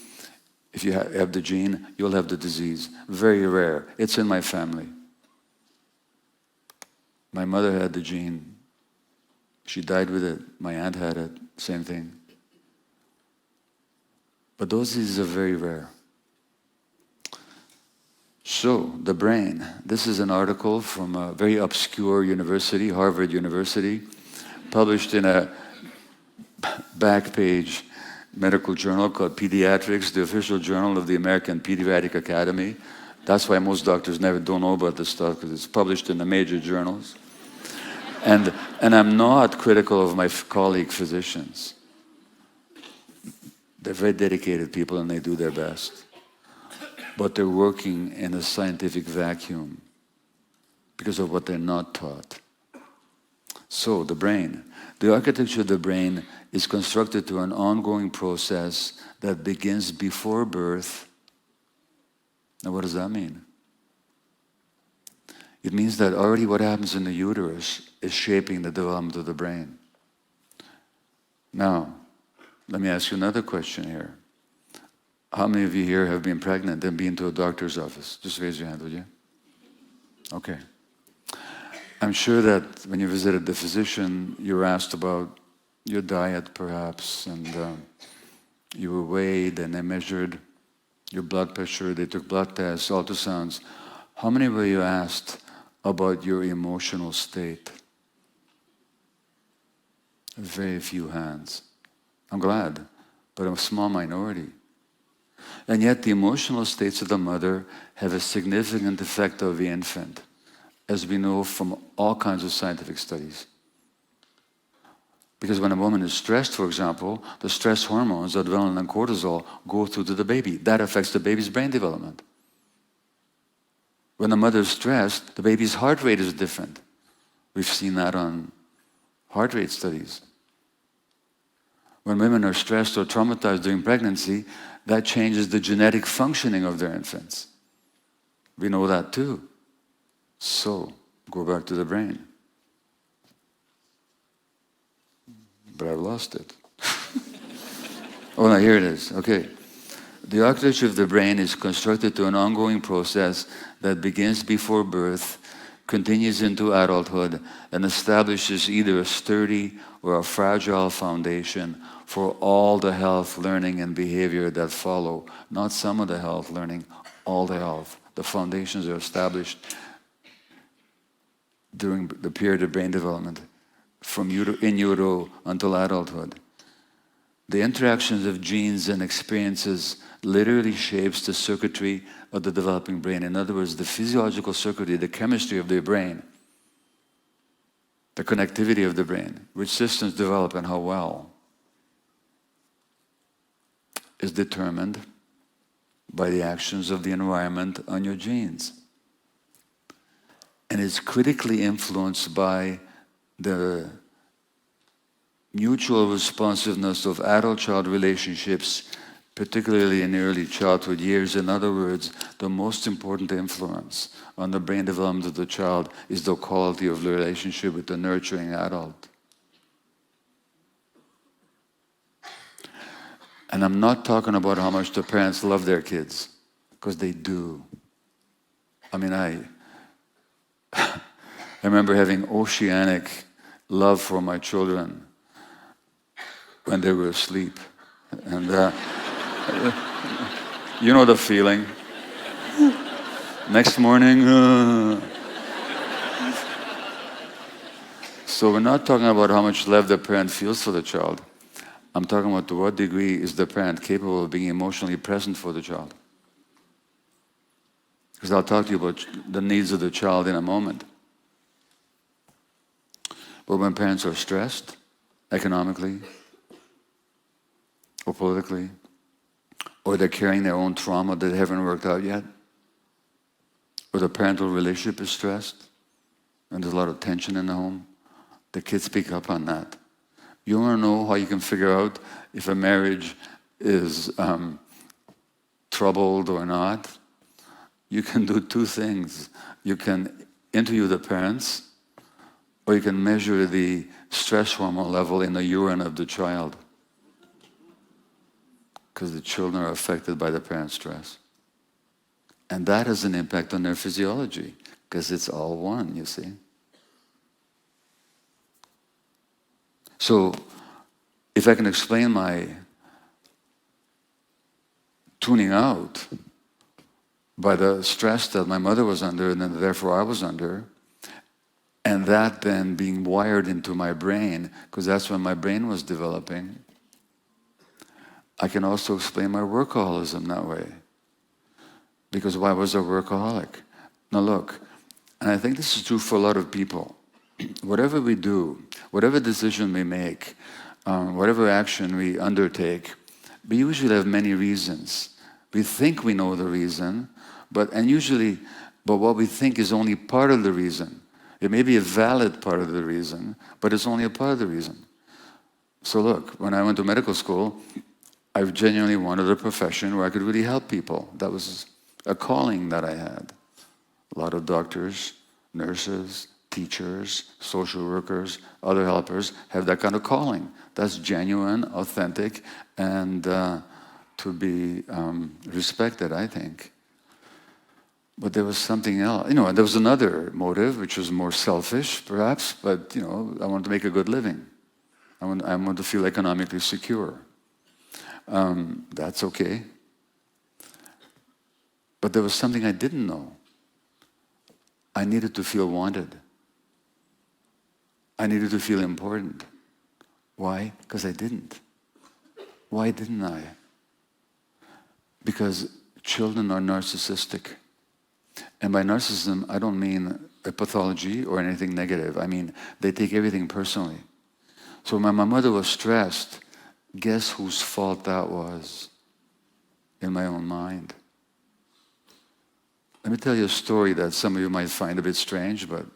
If you have the gene, you'll have the disease. Very rare. It's in my family. My mother had the gene. She died with it. My aunt had it. Same thing. But those diseases are very rare. So, the brain. This is an article from a very obscure university, Harvard University, published in a back page medical journal called Pediatrics, the official journal of the American Pediatric Academy. That's why most doctors don't know about this stuff, because it's published in the major journals. And I'm not critical of my colleague physicians. They're very dedicated people and they do their best. But they're working in a scientific vacuum because of what they're not taught. So, the brain. The architecture of the brain is constructed through an ongoing process that begins before birth. Now, what does that mean? It means that already what happens in the uterus is shaping the development of the brain. Now, let me ask you another question here. How many of you here have been pregnant and been to a doctor's office? Just raise your hand, would you? Okay. I'm sure that when you visited the physician, you were asked about your diet, perhaps, and you were weighed and they measured your blood pressure, they took blood tests, ultrasounds. How many were you asked about your emotional state? Very few hands. I'm glad, but a small minority. And yet the emotional states of the mother have a significant effect on the infant, as we know from all kinds of scientific studies. Because when a woman is stressed, for example, the stress hormones, adrenaline and cortisol, go through to the baby. That affects the baby's brain development. When the mother is stressed, the baby's heart rate is different. We've seen that on heart rate studies. When women are stressed or traumatized during pregnancy, that changes the genetic functioning of their infants. We know that too. So, go back to the brain. But I've lost it. Oh, no, here it is. Okay. The architecture of the brain is constructed to an ongoing process that begins before birth, continues into adulthood, and establishes either a sturdy or a fragile foundation for all the health, learning, and behavior that follow. Not some of the health, learning, all the health. The foundations are established during the period of brain development, from in utero until adulthood. The interactions of genes and experiences literally shapes the circuitry of the developing brain. In other words, the physiological circuitry, the chemistry of the brain, the connectivity of the brain, which systems develop and how well, is determined by the actions of the environment on your genes. And it's critically influenced by the mutual responsiveness of adult-child relationships, particularly in early childhood years. In other words, the most important influence on the brain development of the child is the quality of the relationship with the nurturing adult. And I'm not talking about how much the parents love their kids, because they do. I mean, I remember having oceanic love for my children when they were asleep. And you know the feeling. Next morning, So we're not talking about how much love the parent feels for the child. I'm talking about to what degree is the parent capable of being emotionally present for the child. Because I'll talk to you about the needs of the child in a moment. But when parents are stressed, economically, or politically, or they're carrying their own trauma that haven't worked out yet, or the parental relationship is stressed, and there's a lot of tension in the home, the kids pick up on that. You want to know how you can figure out if a marriage is troubled or not? You can do two things. You can interview the parents, or you can measure the stress hormone level in the urine of the child. Because the children are affected by the parent's stress. And that has an impact on their physiology, because it's all one, you see. So, if I can explain my tuning out by the stress that my mother was under, and then therefore I was under, and that then being wired into my brain, because that's when my brain was developing, I can also explain my workaholism that way. Because why was I a workaholic? Now look, and I think this is true for a lot of people. Whatever we do, whatever decision we make, whatever action we undertake, we usually have many reasons. We think we know the reason, but what we think is only part of the reason. It may be a valid part of the reason, but it's only a part of the reason. So look, when I went to medical school, I genuinely wanted a profession where I could really help people. That was a calling that I had. A lot of doctors, nurses, teachers, social workers, other helpers have that kind of calling. That's genuine, authentic, and to be respected, I think. But there was something else. And there was another motive, which was more selfish, perhaps, but, I wanted to make a good living. I wanted to feel economically secure. That's okay. But there was something I didn't know. I needed to feel wanted. I needed to feel important. Why? Because I didn't. Why didn't I? Because children are narcissistic. And by narcissism, I don't mean a pathology or anything negative. I mean, they take everything personally. So when my mother was stressed, guess whose fault that was in my own mind? Let me tell you a story that some of you might find a bit strange, but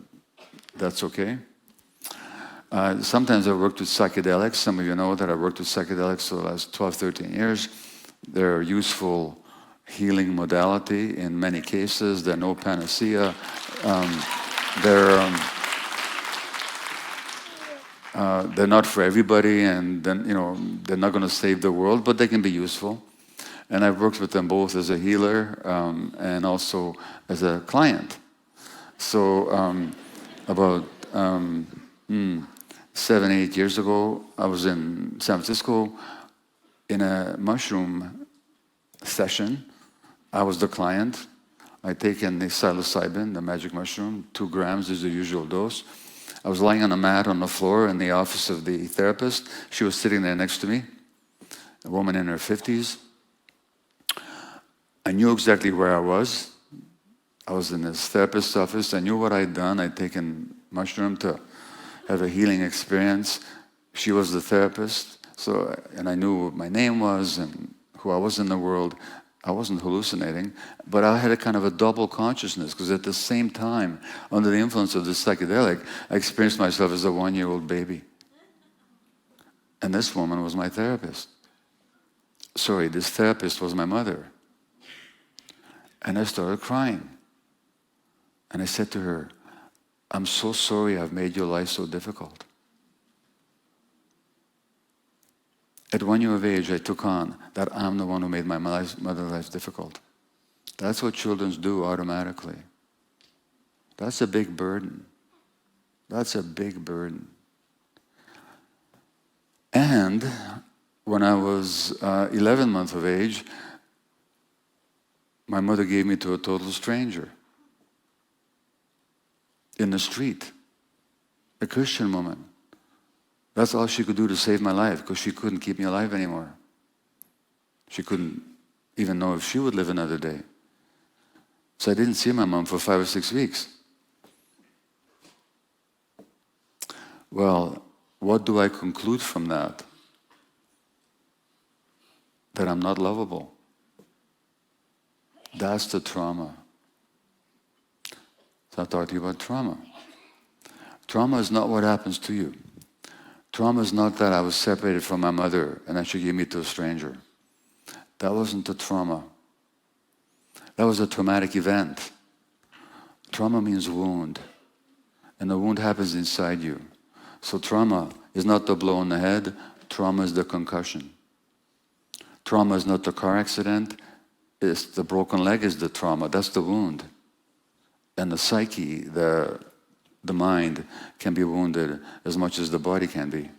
that's okay. Sometimes I worked with psychedelics. Some of you know that I worked with psychedelics for the last 12, 13 years. They're a useful healing modality in many cases. They're no panacea. They're not for everybody, and then they're not going to save the world, but they can be useful. And I've worked with them both as a healer and also as a client. So about 7, 8 years ago, I was in San Francisco in a mushroom session. I was the client. I'd taken the psilocybin, the magic mushroom, 2 grams is the usual dose. I was lying on a mat on the floor in the office of the therapist. She was sitting there next to me, a woman in her 50s. I knew exactly where I was. I was in this therapist's office. I knew what I'd done. I'd taken mushroom to have a healing experience. She was the therapist, and I knew what my name was and who I was in the world. I wasn't hallucinating, but I had a kind of a double consciousness, because at the same time, under the influence of the psychedelic, I experienced myself as a 1-year-old baby. And this woman was my therapist. Sorry, this therapist was my mother. And I started crying. And I said to her, I'm so sorry I've made your life so difficult. At 1 year of age, I took on that I'm the one who made my mother's life difficult. That's what children do automatically. That's a big burden. That's a big burden. And when I was 11 months of age, my mother gave me to a total stranger in the street, a Christian woman. That's all she could do to save my life, because she couldn't keep me alive anymore. She couldn't even know if she would live another day. So I didn't see my mom for 5 or 6 weeks. Well, what do I conclude from that? That I'm not lovable. That's the trauma. So I'm talking about trauma. Trauma is not what happens to you. Trauma is not that I was separated from my mother and that she gave me to a stranger. That wasn't the trauma. That was a traumatic event. Trauma means wound. And the wound happens inside you. So trauma is not the blow on the head. Trauma is the concussion. Trauma is not the car accident. It's the broken leg is the trauma. That's the wound. And the psyche, the mind, can be wounded as much as the body can be.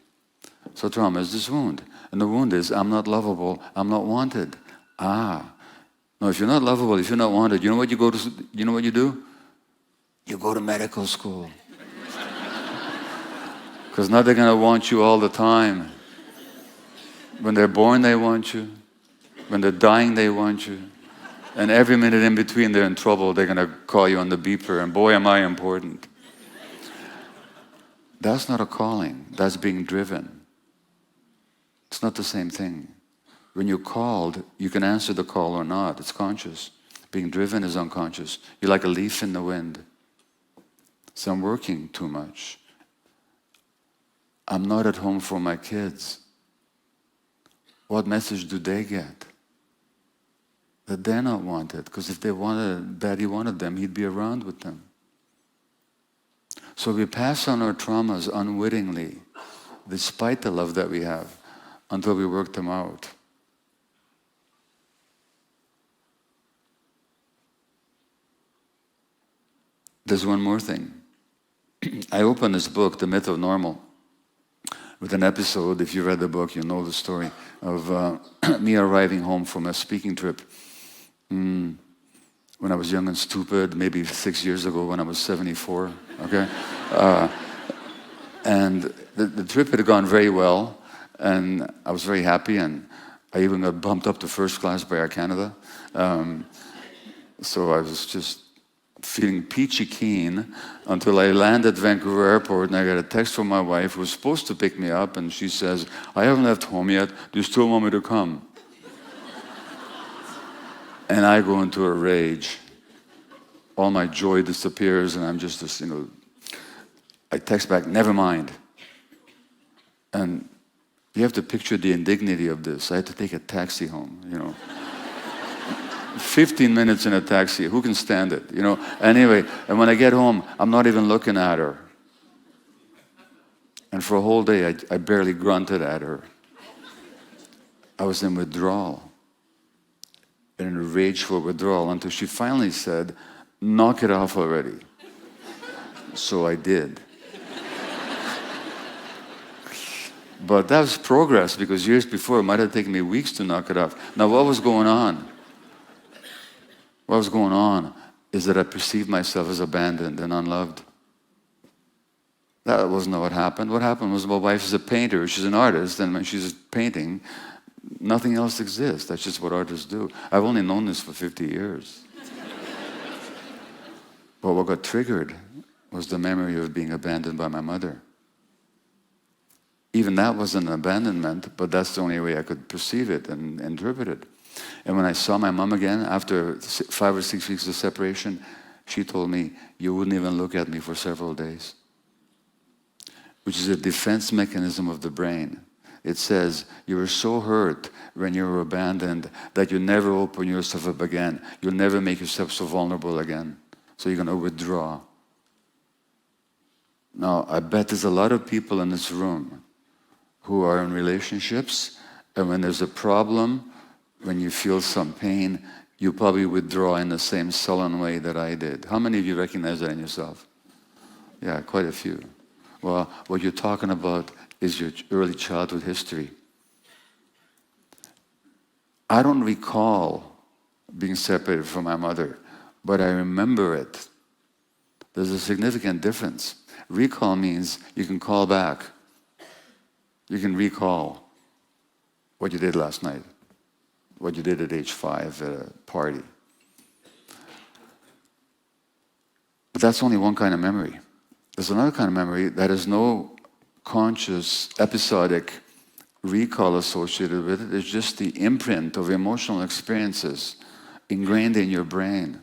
So trauma is this wound. And the wound is, I'm not lovable, I'm not wanted. No, if you're not lovable, if you're not wanted, you know what you do? You go to medical school. Because now they're going to want you all the time. When they're born, they want you. When they're dying, they want you. And every minute in between, they're in trouble. They're going to call you on the beeper, and boy, am I important. That's not a calling. That's being driven. It's not the same thing. When you're called, you can answer the call or not. It's conscious. Being driven is unconscious. You're like a leaf in the wind. So I'm working too much. I'm not at home for my kids. What message do they get? That they're not wanted. Because if Daddy wanted them, he'd be around with them. So we pass on our traumas unwittingly, despite the love that we have, until we work them out. There's one more thing. I opened this book, The Myth of Normal, with an episode. If you read the book, you know the story of me arriving home from a speaking trip when I was young and stupid, maybe 6 years ago when I was 74, okay? And the trip had gone very well, and I was very happy, and I even got bumped up to first class by Air Canada. So I was just feeling peachy keen until I landed at Vancouver Airport, and I got a text from my wife who was supposed to pick me up, and she says, I haven't left home yet, do you still want me to come? And I go into a rage. All my joy disappears, and I'm just this, I text back, never mind. And you have to picture the indignity of this. I had to take a taxi home, 15 minutes in a taxi, who can stand it, Anyway, and when I get home, I'm not even looking at her. And for a whole day, I barely grunted at her. I was in withdrawal, in a rageful withdrawal, until she finally said, knock it off already. So I did. But that was progress, because years before, it might have taken me weeks to knock it off. Now, what was going on? What was going on is that I perceived myself as abandoned and unloved. That wasn't what happened. What happened was my wife is a painter. She's an artist, and when she's painting, nothing else exists. That's just what artists do. I've only known this for 50 years. But what got triggered was the memory of being abandoned by my mother. Even that was an abandonment, but that's the only way I could perceive it and interpret it. And when I saw my mom again, after 5 or 6 weeks of separation, she told me, you wouldn't even look at me for several days. Which is a defense mechanism of the brain. It says, you were so hurt when you were abandoned that you never open yourself up again. You'll never make yourself so vulnerable again. So you're going to withdraw. Now, I bet there's a lot of people in this room who are in relationships, and when there's a problem, when you feel some pain, you probably withdraw in the same sullen way that I did. How many of you recognize that in yourself? Yeah, quite a few. Well, what you're talking about is your early childhood history. I don't recall being separated from my mother, but I remember it. There's a significant difference. Recall means you can call back. You can recall what you did last night, what you did at age 5 at a party. But that's only one kind of memory. There's another kind of memory that has no conscious, episodic recall associated with it. It's just the imprint of emotional experiences ingrained in your brain.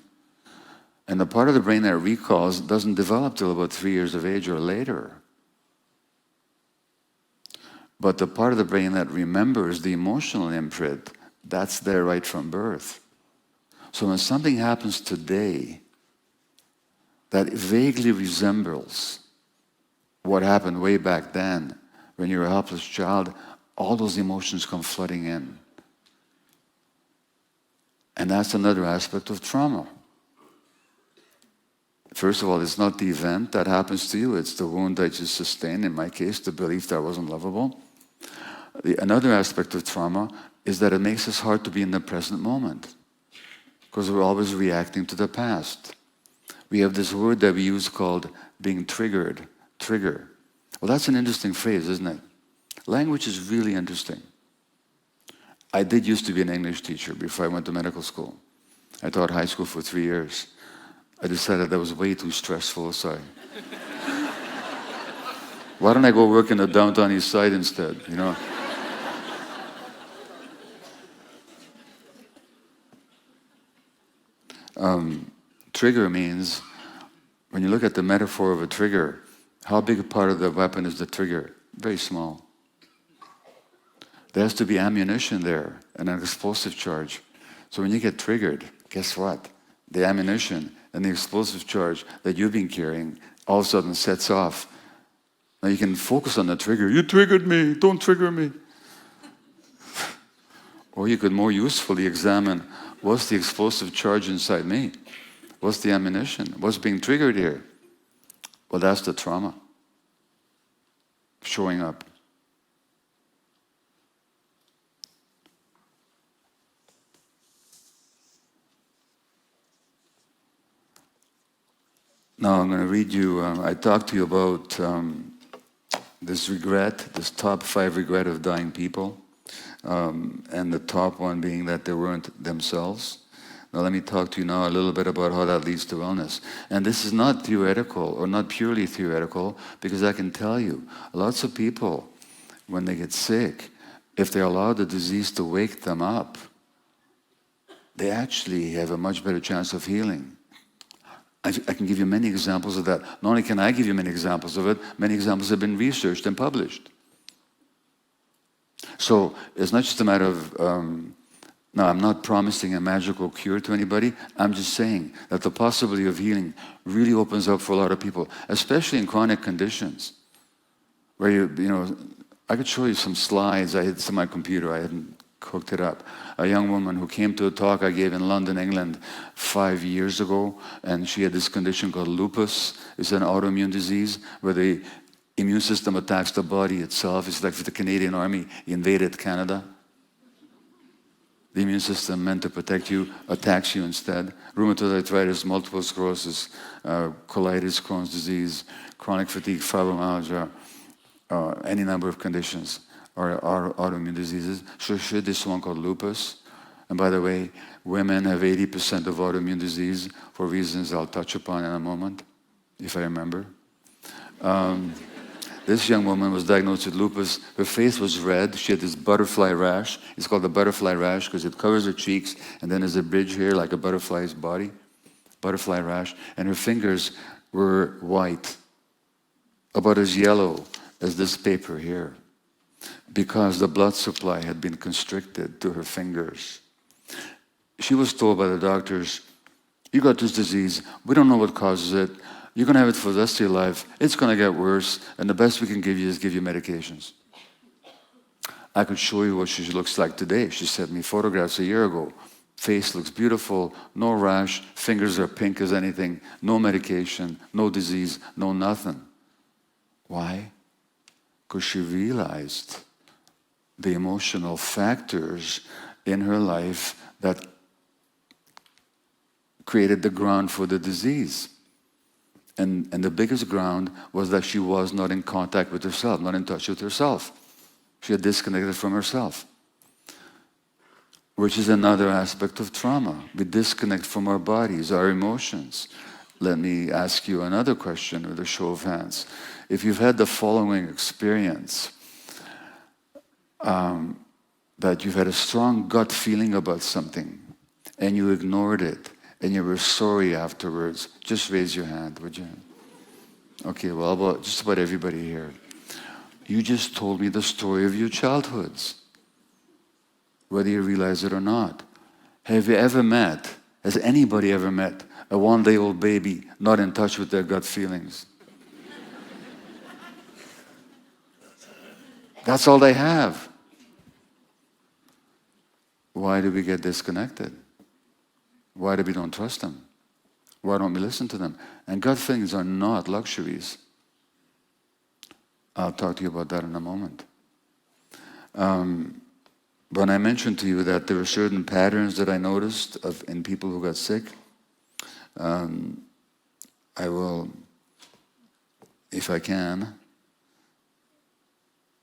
And the part of the brain that recalls doesn't develop till about 3 years of age or later. But the part of the brain that remembers the emotional imprint, that's there right from birth. So when something happens today that vaguely resembles what happened way back then when you were a helpless child, all those emotions come flooding in. And that's another aspect of trauma. First of all, it's not the event that happens to you, it's the wound that you sustained, in my case, the belief that I wasn't lovable. Another aspect of trauma is that it makes us hard to be in the present moment because we're always reacting to the past. We have this word that we use called being triggered, trigger. Well, that's an interesting phrase, isn't it? Language is really interesting. I did used to be an English teacher before I went to medical school. I taught high school for 3 years. I decided that was way too stressful, so why don't I go work in the downtown east side instead, you know? Trigger means, when you look at the metaphor of a trigger, how big a part of the weapon is the trigger? Very small. There has to be ammunition there and an explosive charge. So when you get triggered, guess what? The ammunition and the explosive charge that you've been carrying all of a sudden sets off. Now you can focus on the trigger. You triggered me, don't trigger me. Or you could more usefully examine, what's the explosive charge inside me? What's the ammunition? What's being triggered here? Well, that's the trauma showing up. Now I'm going to read you, I talked to you about this regret, this top 5 regret of dying people, and the top one being that they weren't themselves. Now let me talk to you now a little bit about how that leads to wellness. And this is not theoretical, or not purely theoretical, because I can tell you, lots of people, when they get sick, if they allow the disease to wake them up, they actually have a much better chance of healing. I can give you many examples of that. Not only can I give you many examples of it, many examples have been researched and published. So it's not just a matter of, now I'm not promising a magical cure to anybody. I'm just saying that the possibility of healing really opens up for a lot of people, especially in chronic conditions. Where you know, I could show you some slides. I had some on my computer. I hadn't cooked it up. A young woman who came to a talk I gave in London, England 5 years ago, and she had this condition called lupus. It's an autoimmune disease where the immune system attacks the body itself. It's like if the Canadian Army invaded Canada. The immune system meant to protect you attacks you instead. Rheumatoid arthritis, multiple sclerosis, colitis, Crohn's disease, chronic fatigue, fibromyalgia, any number of conditions or autoimmune diseases. So she had this one called lupus. And by the way, women have 80% of autoimmune disease for reasons I'll touch upon in a moment, if I remember. This young woman was diagnosed with lupus. Her face was red. She had this butterfly rash. It's called the butterfly rash because it covers her cheeks, and then there's a bridge here like a butterfly's body. Butterfly rash. And her fingers were white, about as yellow as this paper here, because the blood supply had been constricted to her fingers. She was told by the doctors, you got this disease, we don't know what causes it, you're going to have it for the rest of your life, it's going to get worse, and the best we can give you is give you medications. I could show you what she looks like today. She sent me photographs a year ago. Face looks beautiful, no rash, fingers are pink as anything, no medication, no disease, no nothing. Why? Because she realized the emotional factors in her life that created the ground for the disease. And the biggest ground was that she was not in contact with herself, not in touch with herself. She had disconnected from herself, which is another aspect of trauma. We disconnect from our bodies, our emotions. Let me ask you another question with a show of hands. If you've had the following experience, that you've had a strong gut feeling about something, and you ignored it, and you were sorry afterwards, just raise your hand, would you? Okay, well, just about everybody here. You just told me the story of your childhoods, whether you realize it or not. Have you ever met, has anybody ever met, a one-day-old baby not in touch with their gut feelings? That's all they have. Why do we get disconnected? Why do we don't trust them? Why don't we listen to them? And gut feelings are not luxuries. I'll talk to you about that in a moment. When I mentioned to you that there were certain patterns that I noticed in people who got sick, I will, if I can,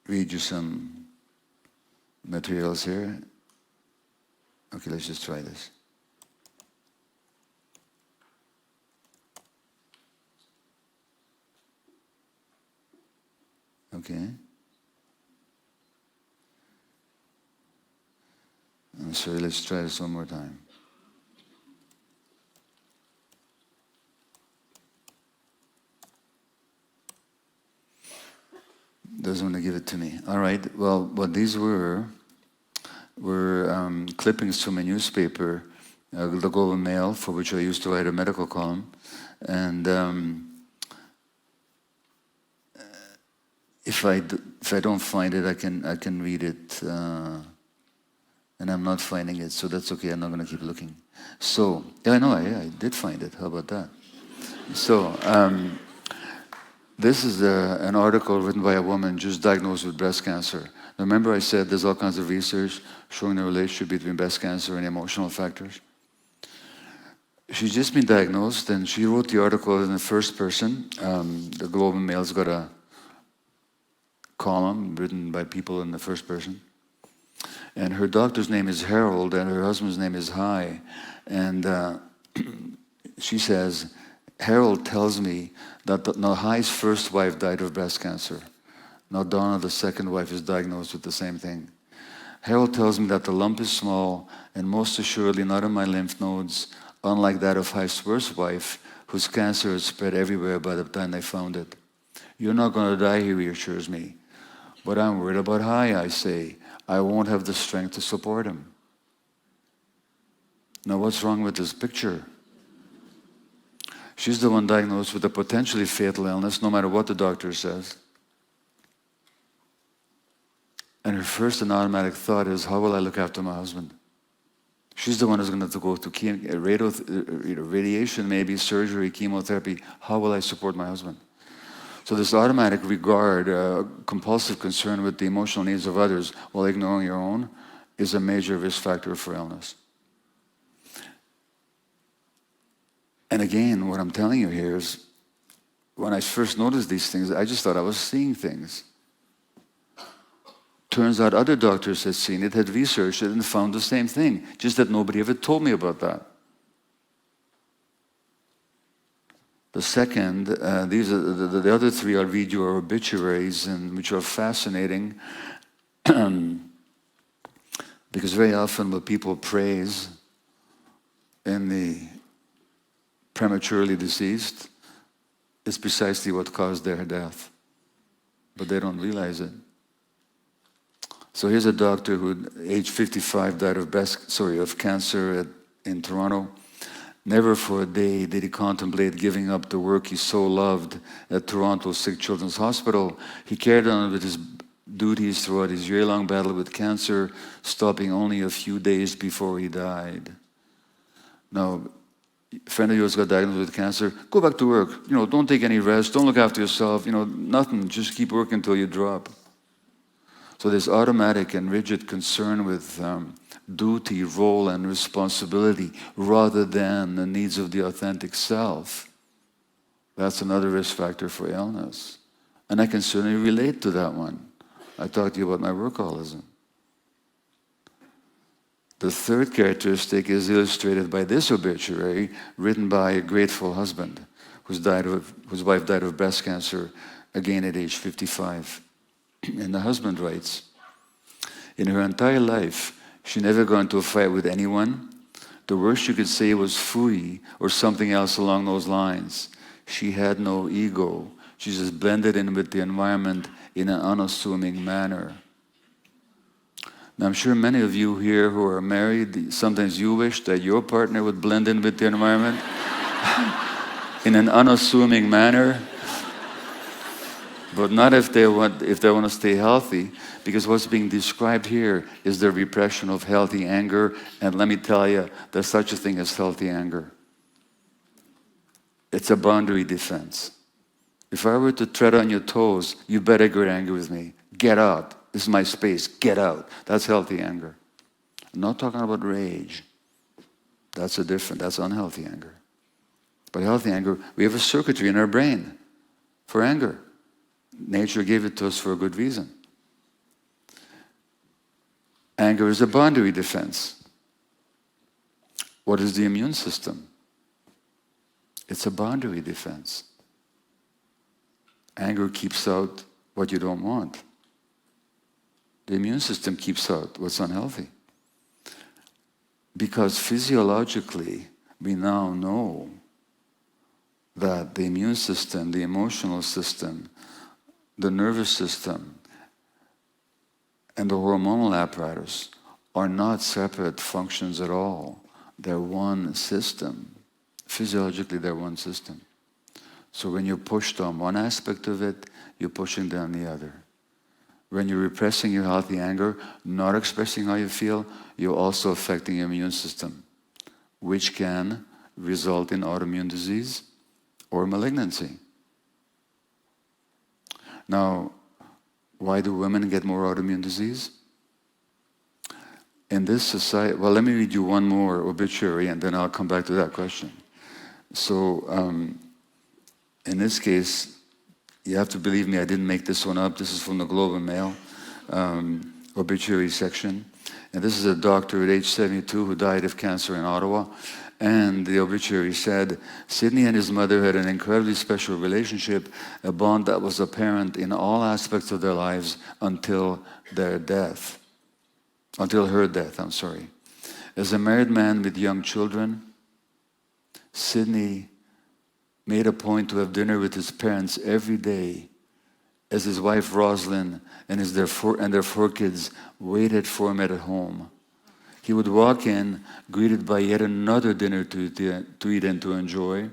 read you some materials here. Okay, let's just try this. Okay. I'm sorry, let's try this one more time. Doesn't want to give it to me. All right, well, what these were clippings from a newspaper, the Globe and Mail, for which I used to write a medical column. And if I don't find it, I can read it. And I'm not finding it, so that's okay. I'm not going to keep looking. So, yeah, I know, I did find it. How about that? So, this is an article written by a woman just diagnosed with breast cancer. Remember I said there's all kinds of research showing the relationship between breast cancer and emotional factors? She's just been diagnosed, and she wrote the article in the first person. The Globe and Mail's got a column written by people in the first person. And her doctor's name is Harold, and her husband's name is Hai. And she says, Harold tells me that now Hai's first wife died of breast cancer. Now Donna, the second wife, is diagnosed with the same thing. Harold tells me that the lump is small and most assuredly not in my lymph nodes, unlike that of Hai's first wife, whose cancer had spread everywhere by the time they found it. You're not going to die, he reassures me. But I'm worried about Hai, I say. I won't have the strength to support him. Now what's wrong with this picture? She's the one diagnosed with a potentially fatal illness, no matter what the doctor says. And her first and automatic thought is, how will I look after my husband? She's the one who's going to have to go to radiation, maybe surgery, chemotherapy. How will I support my husband? So this automatic regard, compulsive concern with the emotional needs of others while ignoring your own is a major risk factor for illness. And again, what I'm telling you here is, when I first noticed these things, I just thought I was seeing things. Turns out other doctors had seen it, had researched it, and found the same thing, just that nobody ever told me about that. The second, these are the other three. I'll read your obituaries, and which are fascinating, because very often what people praise in the prematurely deceased is precisely what caused their death, but they don't realize it. So here's a doctor who, age 55, died of cancer in Toronto. Never for a day did he contemplate giving up the work he so loved at Toronto Sick Children's Hospital. He carried on with his duties throughout his year-long battle with cancer, stopping only a few days before he died. Now, a friend of yours got diagnosed with cancer. Go back to work. Don't take any rest. Don't look after yourself. Nothing. Just keep working until you drop. So this automatic and rigid concern with duty, role, and responsibility rather than the needs of the authentic self, that's another risk factor for illness. And I can certainly relate to that one. I talked to you about my workaholism. The third characteristic is illustrated by this obituary written by a grateful husband whose wife died of breast cancer, again at age 55. And the husband writes, in her entire life, she never got into a fight with anyone. The worst you could say was phooey or something else along those lines. She had no ego. She just blended in with the environment in an unassuming manner. Now, I'm sure many of you here who are married, sometimes you wish that your partner would blend in with the environment in an unassuming manner. But not if they want to stay healthy, because what's being described here is the repression of healthy anger. And let me tell you, there's such a thing as healthy anger. It's a boundary defense. If I were to tread on your toes, you better get angry with me. Get out. This is my space. Get out. That's healthy anger. I'm not talking about rage. That's unhealthy anger. But healthy anger, we have a circuitry in our brain for anger. Nature gave it to us for a good reason. Anger is a boundary defense. What is the immune system? It's a boundary defense. Anger keeps out what you don't want. The immune system keeps out what's unhealthy. Because physiologically, we now know that the immune system, the emotional system, the nervous system, and the hormonal apparatus are not separate functions at all. They're one system. Physiologically, they're one system. So when you're pushed on one aspect of it, you're pushing down the other. When you're repressing your healthy anger, not expressing how you feel, you're also affecting your immune system, which can result in autoimmune disease or malignancy. Now, why do women get more autoimmune disease? In this society, well, let me read you one more obituary and then I'll come back to that question. So, in this case, you have to believe me, I didn't make this one up. This is from the Globe and Mail obituary section. And this is a doctor at age 72 who died of cancer in Ottawa. And the obituary said, Sidney and his mother had an incredibly special relationship, a bond that was apparent in all aspects of their lives until her death. As a married man with young children, Sidney made a point to have dinner with his parents every day as his wife Rosalind and their four kids waited for him at home. He would walk in, greeted by yet another dinner to eat and to enjoy.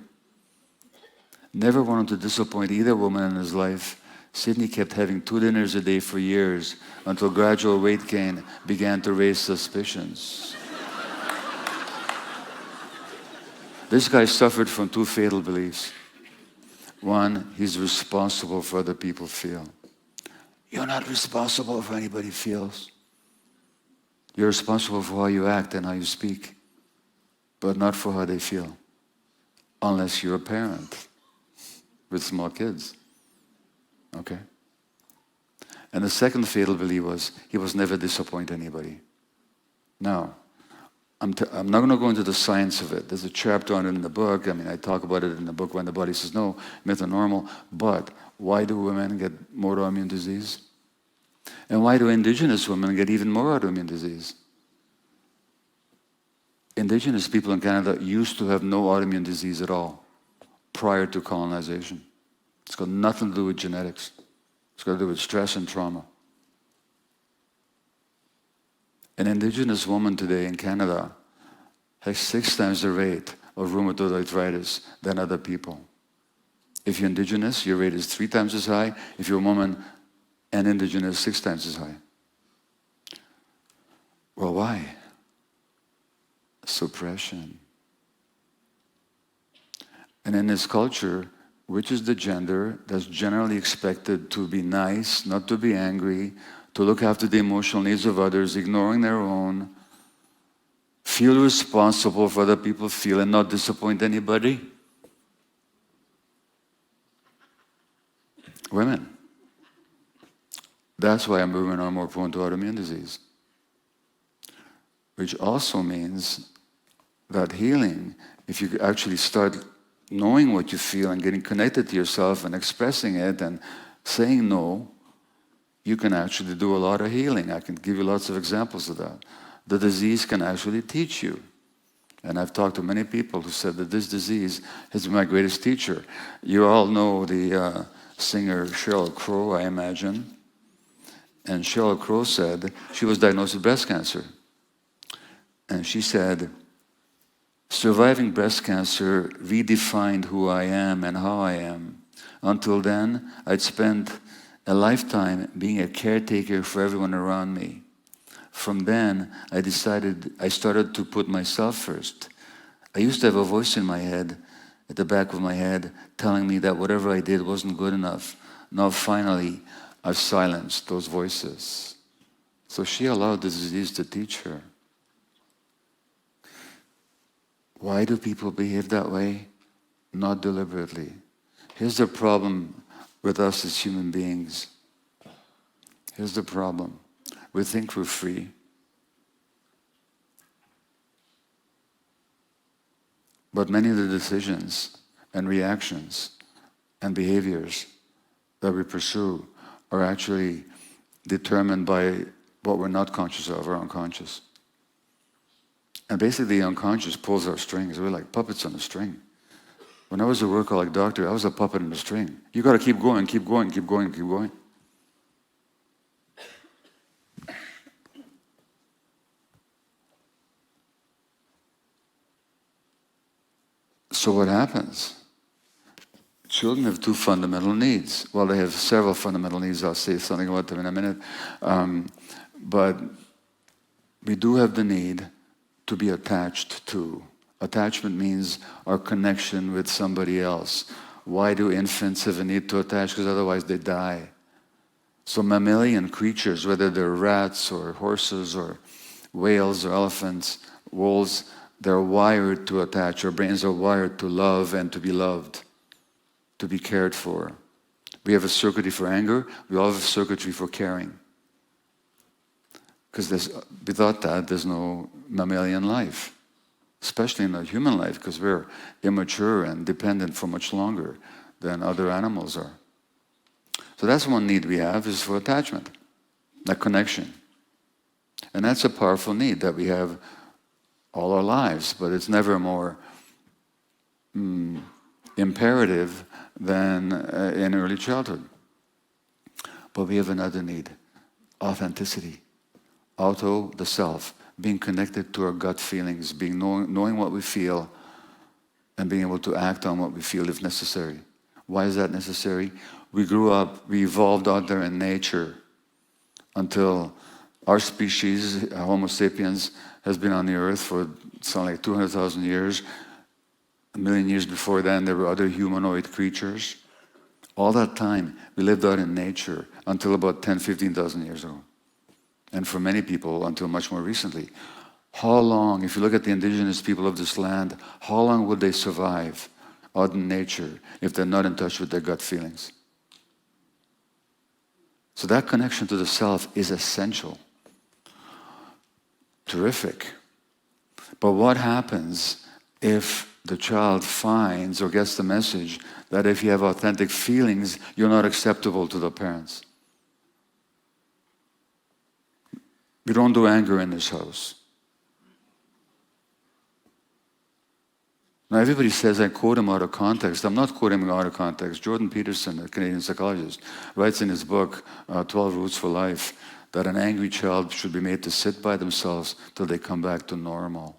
Never wanting to disappoint either woman in his life, Sidney kept having 2 dinners a day for years until gradual weight gain began to raise suspicions. This guy suffered from 2 fatal beliefs. One, he's responsible for other people feel. You're not responsible for anybody feels. You're responsible for how you act and how you speak, but not for how they feel, unless you're a parent with small kids. Okay? And the second fatal belief was he was never disappoint anybody. Now, I'm not going to go into the science of it. There's a chapter on it in the book. I mean, I talk about it in the book when the body says no, myth or normal. But why do women get more autoimmune disease? And why do indigenous women get even more autoimmune disease? Indigenous people in Canada used to have no autoimmune disease at all prior to colonization. It's got nothing to do with genetics. It's got to do with stress and trauma. An indigenous woman today in Canada has 6 times the rate of rheumatoid arthritis than other people. If you're indigenous, your rate is 3 times as high. If you're a woman and indigenous, 6 times as high. Well, why? Suppression. And in this culture, which is the gender that's generally expected to be nice, not to be angry, to look after the emotional needs of others, ignoring their own, feel responsible for other people feel and not disappoint anybody? Women. That's why women are more prone to autoimmune disease. Which also means that healing, if you actually start knowing what you feel and getting connected to yourself and expressing it and saying no, you can actually do a lot of healing. I can give you lots of examples of that. The disease can actually teach you. And I've talked to many people who said that this disease has been my greatest teacher. You all know the singer Sheryl Crow, I imagine. And Sheryl Crow said she was diagnosed with breast cancer. And she said, surviving breast cancer redefined who I am and how I am. Until then, I'd spent a lifetime being a caretaker for everyone around me. From then, I started to put myself first. I used to have a voice in my head, at the back of my head, telling me that whatever I did wasn't good enough. Now finally, I've silenced those voices. So she allowed the disease to teach her. Why do people behave that way? Not deliberately. Here's the problem with us as human beings. Here's the problem. We think we're free. But many of the decisions and reactions and behaviors that we pursue are actually determined by what we're not conscious of, or unconscious. And basically the unconscious pulls our strings. We're like puppets on a string. When I was a workaholic doctor, I was a puppet on a string. You got to keep going, keep going, keep going, keep going. So what happens? Children have 2 fundamental needs. Well, they have several fundamental needs. I'll say something about them in a minute. But we do have the need to be attached to. Attachment means our connection with somebody else. Why do infants have a need to attach? Because otherwise they die. So mammalian creatures, whether they're rats or horses or whales or elephants, wolves, they're wired to attach. Our brains are wired to love and to be loved, to be cared for. We have a circuitry for anger. We all have a circuitry for caring. Because without that, there's no mammalian life, especially not human life, because we're immature and dependent for much longer than other animals are. So that's one need we have, is for attachment, that connection. And that's a powerful need that we have all our lives, but it's never more imperative than in early childhood. But we have another need, authenticity. Auto, the self, being connected to our gut feelings, knowing what we feel, and being able to act on what we feel if necessary. Why is that necessary? We grew up, we evolved out there in nature until our species, Homo sapiens, has been on the earth for something like 200,000 years. A million years before then, there were other humanoid creatures. All that time, we lived out in nature until about 10, 15,000 years ago. And for many people, until much more recently. How long, if you look at the indigenous people of this land, how long would they survive out in nature if they're not in touch with their gut feelings? So that connection to the self is essential. Terrific. But what happens if the child finds or gets the message that if you have authentic feelings, you're not acceptable to the parents? We don't do anger in this house. Now everybody says I quote him out of context. I'm not quoting him out of context. Jordan Peterson, a Canadian psychologist, writes in his book, 12 Roots for Life, that an angry child should be made to sit by themselves till they come back to normal.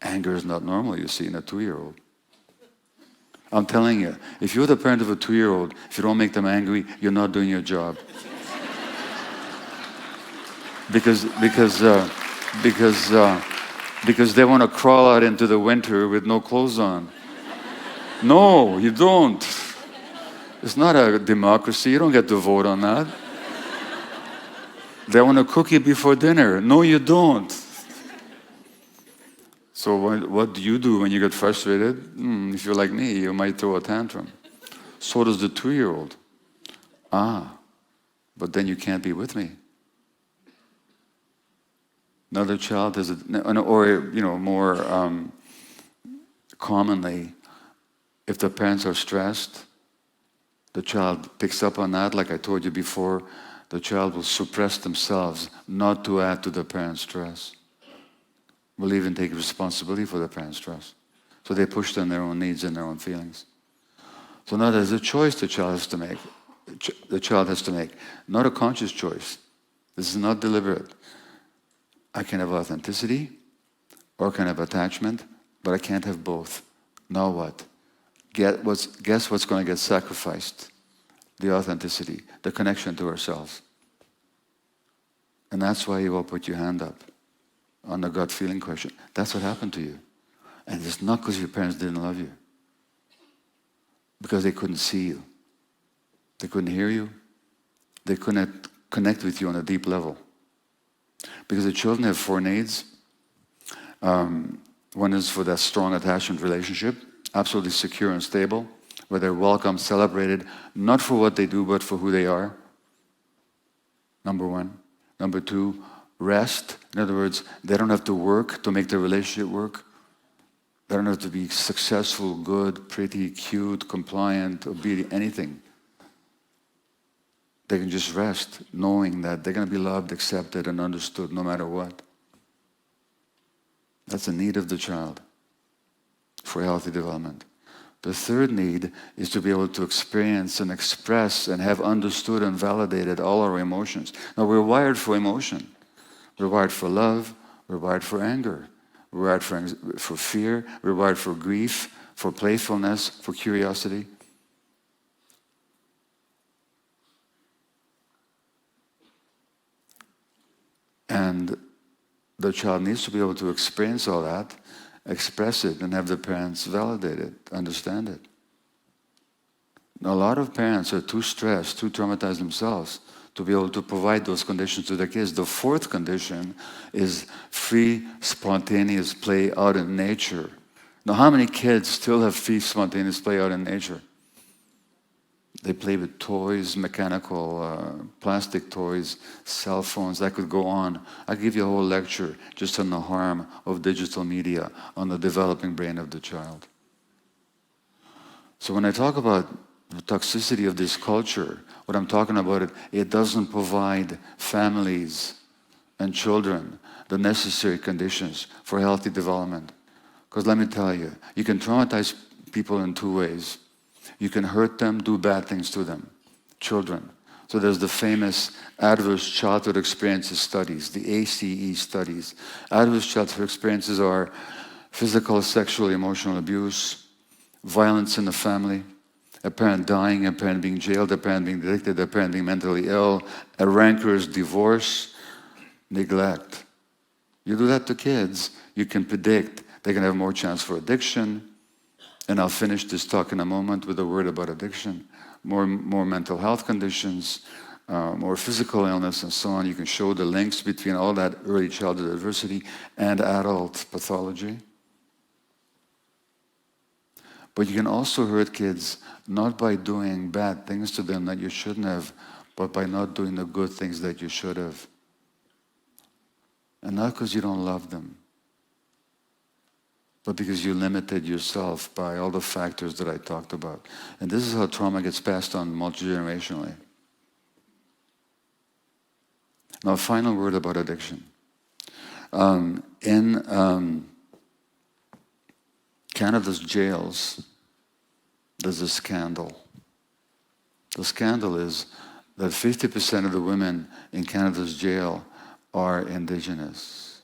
Anger is not normal, you see, in a 2-year-old. I'm telling you, if you're the parent of a 2-year-old, if you don't make them angry, you're not doing your job. Because they want to crawl out into the winter with no clothes on. No, you don't. It's not a democracy. You don't get to vote on that. They want a cookie before dinner. No, you don't. So what do you do when you get frustrated? If you're like me, you might throw a tantrum. So does the 2-year-old. But then you can't be with me. Another child has, more commonly, if the parents are stressed, the child picks up on that. Like I told you before, the child will suppress themselves not to add to the parent's stress. Will even take responsibility for the parent's stress. So they push down their own needs and their own feelings. So now there's a choice the child has to make. Not a conscious choice. This is not deliberate. I can have authenticity or I can have attachment, but I can't have both. Now what? Guess what's going to get sacrificed? The authenticity, the connection to ourselves. And that's why you all put your hand up on the gut feeling question. That's what happened to you. And it's not because your parents didn't love you. Because they couldn't see you. They couldn't hear you. They couldn't connect with you on a deep level. Because the children have 4 needs. One is for that strong attachment relationship, absolutely secure and stable, where they're welcomed, celebrated, not for what they do, but for who they are. Number 1. Number 2, rest. In other words, they don't have to work to make their relationship work. They don't have to be successful, good, pretty, cute, compliant, obedient, anything. They can just rest, knowing that they're going to be loved, accepted, and understood no matter what. That's a need of the child for healthy development. The third need is to be able to experience and express and have understood and validated all our emotions. Now, we're wired for emotion. We're wired for love. We're wired for anger. We're wired for fear. We're wired for grief, for playfulness, for curiosity. And the child needs to be able to experience all that, express it, and have the parents validate it, understand it. Now, a lot of parents are too stressed, too traumatized themselves to be able to provide those conditions to their kids. The fourth condition is free, spontaneous play out in nature. Now, how many kids still have free, spontaneous play out in nature? They play with toys, mechanical, plastic toys, cell phones. I could go on. I give you a whole lecture just on the harm of digital media on the developing brain of the child. So when I talk about the toxicity of this culture, what I'm talking about, it doesn't provide families and children the necessary conditions for healthy development. Because let me tell you, you can traumatize people in 2 ways. You can hurt them, do bad things to them, children. So there's the famous adverse childhood experiences studies, the ACE studies. Adverse childhood experiences are physical, sexual, emotional abuse, violence in the family, a parent dying, a parent being jailed, a parent being addicted, a parent being mentally ill, a rancorous divorce, neglect. You do that to kids, you can predict they're going to have more chance for addiction. And I'll finish this talk in a moment with a word about addiction. More mental health conditions, more physical illness, and so on. You can show the links between all that early childhood adversity and adult pathology. But you can also hurt kids not by doing bad things to them that you shouldn't have, but by not doing the good things that you should have. And not because you don't love them, but because you limited yourself by all the factors that I talked about. And this is how trauma gets passed on multi-generationally. Now, a final word about addiction. In Canada's jails, there's a scandal. The scandal is that 50% of the women in Canada's jail are Indigenous.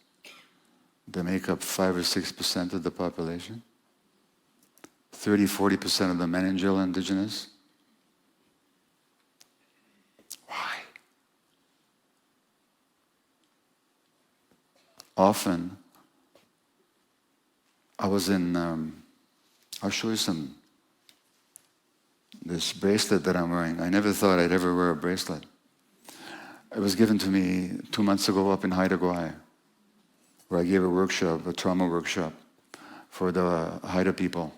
They make up 5 or 6% of the population. 30-40% of the men in jail are Indigenous. Why? Often, I was in, I'll show you this bracelet that I'm wearing. I never thought I'd ever wear a bracelet. It was given to me 2 months ago up in Haida Gwaii, where I gave a workshop, a trauma workshop for the Haida people.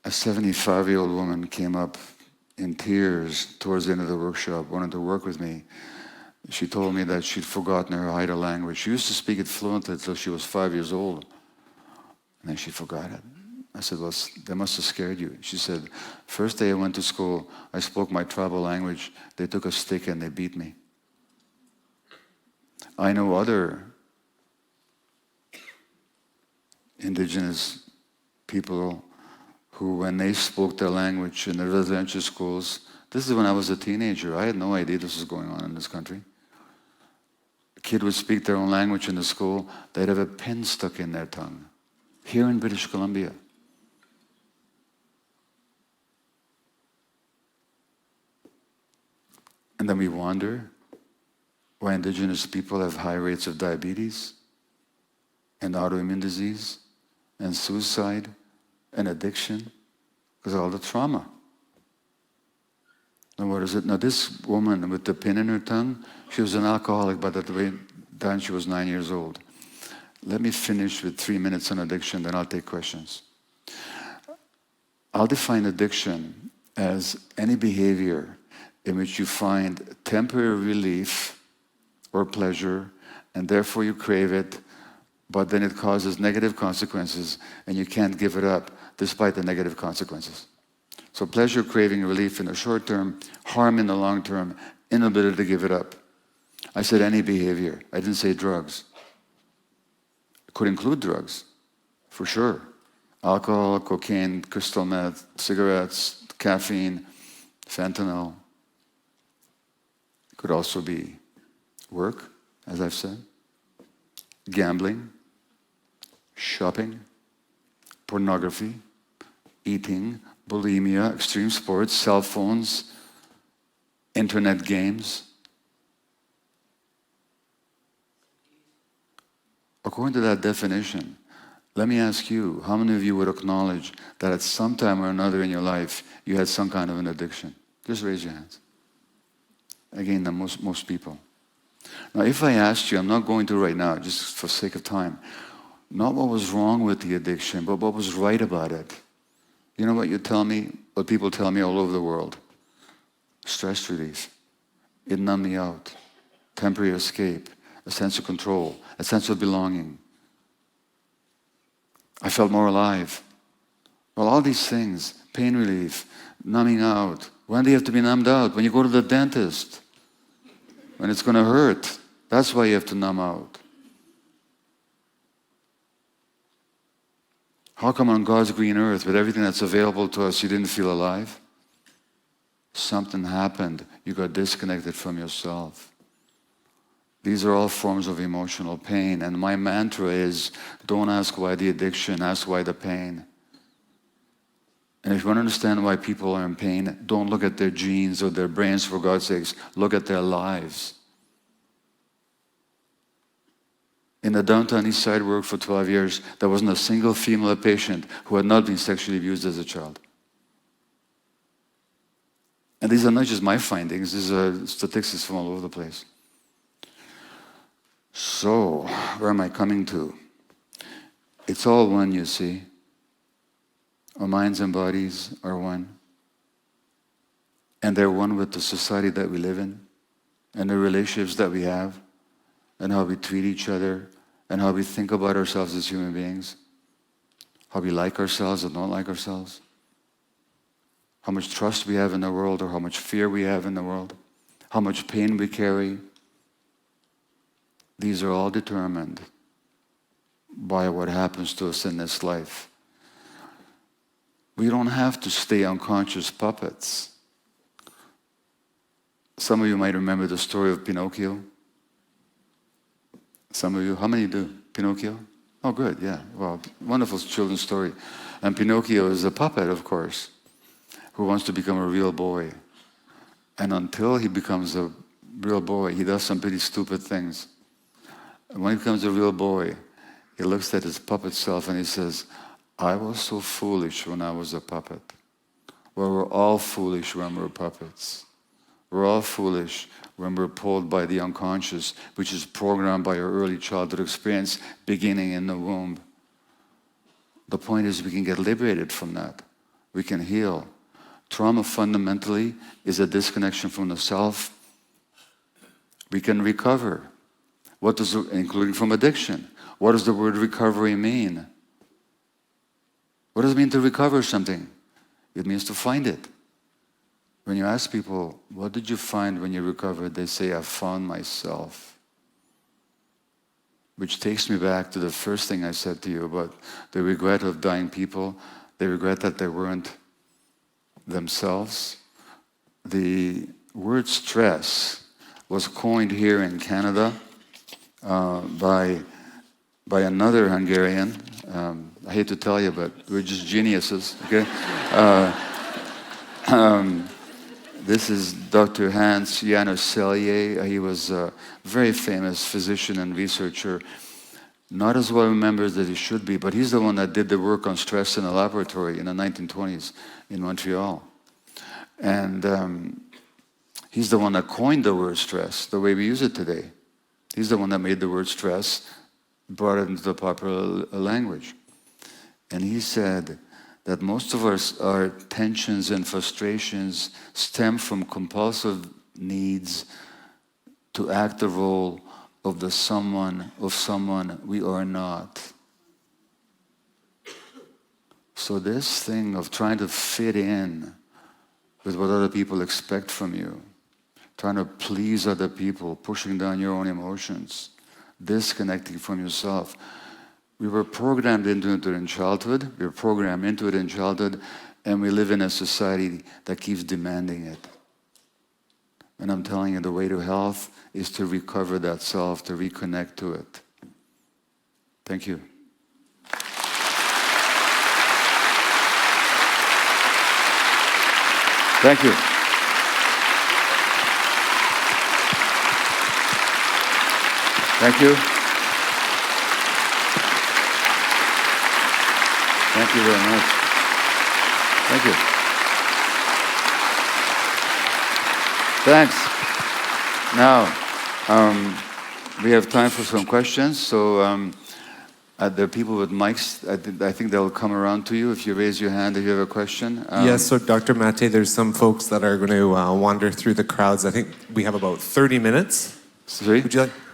A 75-year-old woman came up in tears towards the end of the workshop, wanted to work with me. She told me that she'd forgotten her Haida language. She used to speak it fluently until she was 5 years old. And then she forgot it. I said, well, they must have scared you. She said, first day I went to school, I spoke my tribal language. They took a stick and they beat me. I know other Indigenous people who, when they spoke their language in the residential schools, this is when I was a teenager. I had no idea this was going on in this country. A kid would speak their own language in the school, they'd have a pin stuck in their tongue. Here in British Columbia. And then we wonder why Indigenous people have high rates of diabetes and autoimmune disease and suicide and addiction because of all the trauma. And what is it? Now this woman with the pin in her tongue, she was an alcoholic by the time she was 9 years old. Let me finish with 3 minutes on addiction, then I'll take questions. I'll define addiction as any behavior in which you find temporary relief or pleasure, and therefore you crave it, but then it causes negative consequences, and you can't give it up despite the negative consequences. So pleasure, craving, relief in the short term, harm in the long term, inability to give it up. I said any behavior. I didn't say drugs. It could include drugs, for sure. Alcohol, cocaine, crystal meth, cigarettes, caffeine, fentanyl. It could also be work, as I've said, gambling, shopping, pornography, eating, bulimia, extreme sports, cell phones, internet games. According to that definition, let me ask you, how many of you would acknowledge that at some time or another in your life you had some kind of an addiction? Just raise your hands. Again, most people. Now, if I asked you, I'm not going to right now, just for sake of time, not what was wrong with the addiction, but what was right about it. You know what you tell me? What people tell me all over the world? Stress relief. It numbed me out. Temporary escape. A sense of control. A sense of belonging. I felt more alive. Well, all these things, pain relief, numbing out. When do you have to be numbed out? When you go to the dentist. When it's going to hurt. That's why you have to numb out. How come on God's green earth, with everything that's available to us, you didn't feel alive? Something happened. You got disconnected from yourself. These are all forms of emotional pain. And my mantra is, don't ask why the addiction, ask why the pain. And if you want to understand why people are in pain, don't look at their genes or their brains, for God's sakes. Look at their lives. In the downtown east side work for 12 years, there wasn't a single female patient who had not been sexually abused as a child. And these are not just my findings, these are statistics from all over the place. So, where am I coming to? It's all one, you see. Our minds and bodies are one. And they're one with the society that we live in, and the relationships that we have, and how we treat each other, and how we think about ourselves as human beings, how we like ourselves and don't like ourselves, how much trust we have in the world or how much fear we have in the world, how much pain we carry. These are all determined by what happens to us in this life. We don't have to stay unconscious puppets. Some of you might remember the story of Pinocchio. Some of you, how many do? Pinocchio? Oh, good, yeah. Well, wonderful children's story. And Pinocchio is a puppet, of course, who wants to become a real boy. And until he becomes a real boy, he does some pretty stupid things. And when he becomes a real boy, he looks at his puppet self and he says, I was so foolish when I was a puppet. Well, we're all foolish when we're puppets. We're all foolish when we're pulled by the unconscious, which is programmed by our early childhood experience beginning in the womb. The point is we can get liberated from that. We can heal. Trauma fundamentally is a disconnection from the self. We can recover. What does, including from addiction. What does the word recovery mean? What does it mean to recover something? It means to find it. When you ask people, what did you find when you recovered? They say, I found myself. Which takes me back to the first thing I said to you about the regret of dying people. They regret that they weren't themselves. The word stress was coined here in Canada by another Hungarian. I hate to tell you, but we're just geniuses, okay? This is Dr. Hans Janos Selye. He was a very famous physician and researcher, not as well remembered as he should be, but he's the one that did the work on stress in the laboratory in the 1920s in Montreal. And he's the one that coined the word stress the way we use it today. He's the one that made the word stress, brought it into the popular language. And he said that most of our tensions and frustrations stem from compulsive needs to act the role of someone we are not. So this thing of trying to fit in with what other people expect from you, trying to please other people, pushing down your own emotions, disconnecting from yourself. We were programmed into it in childhood, and we live in a society that keeps demanding it. And I'm telling you, the way to health is to recover that self, to reconnect to it. Thank you. Thank you. Thank you. Thank you very much. Thank you. Thanks. Now, we have time for some questions. So there are people with mics. I think they'll come around to you if you raise your hand if you have a question. Yes, so Dr. Maté, there's some folks that are going to wander through the crowds. I think we have about 30 minutes. Sorry?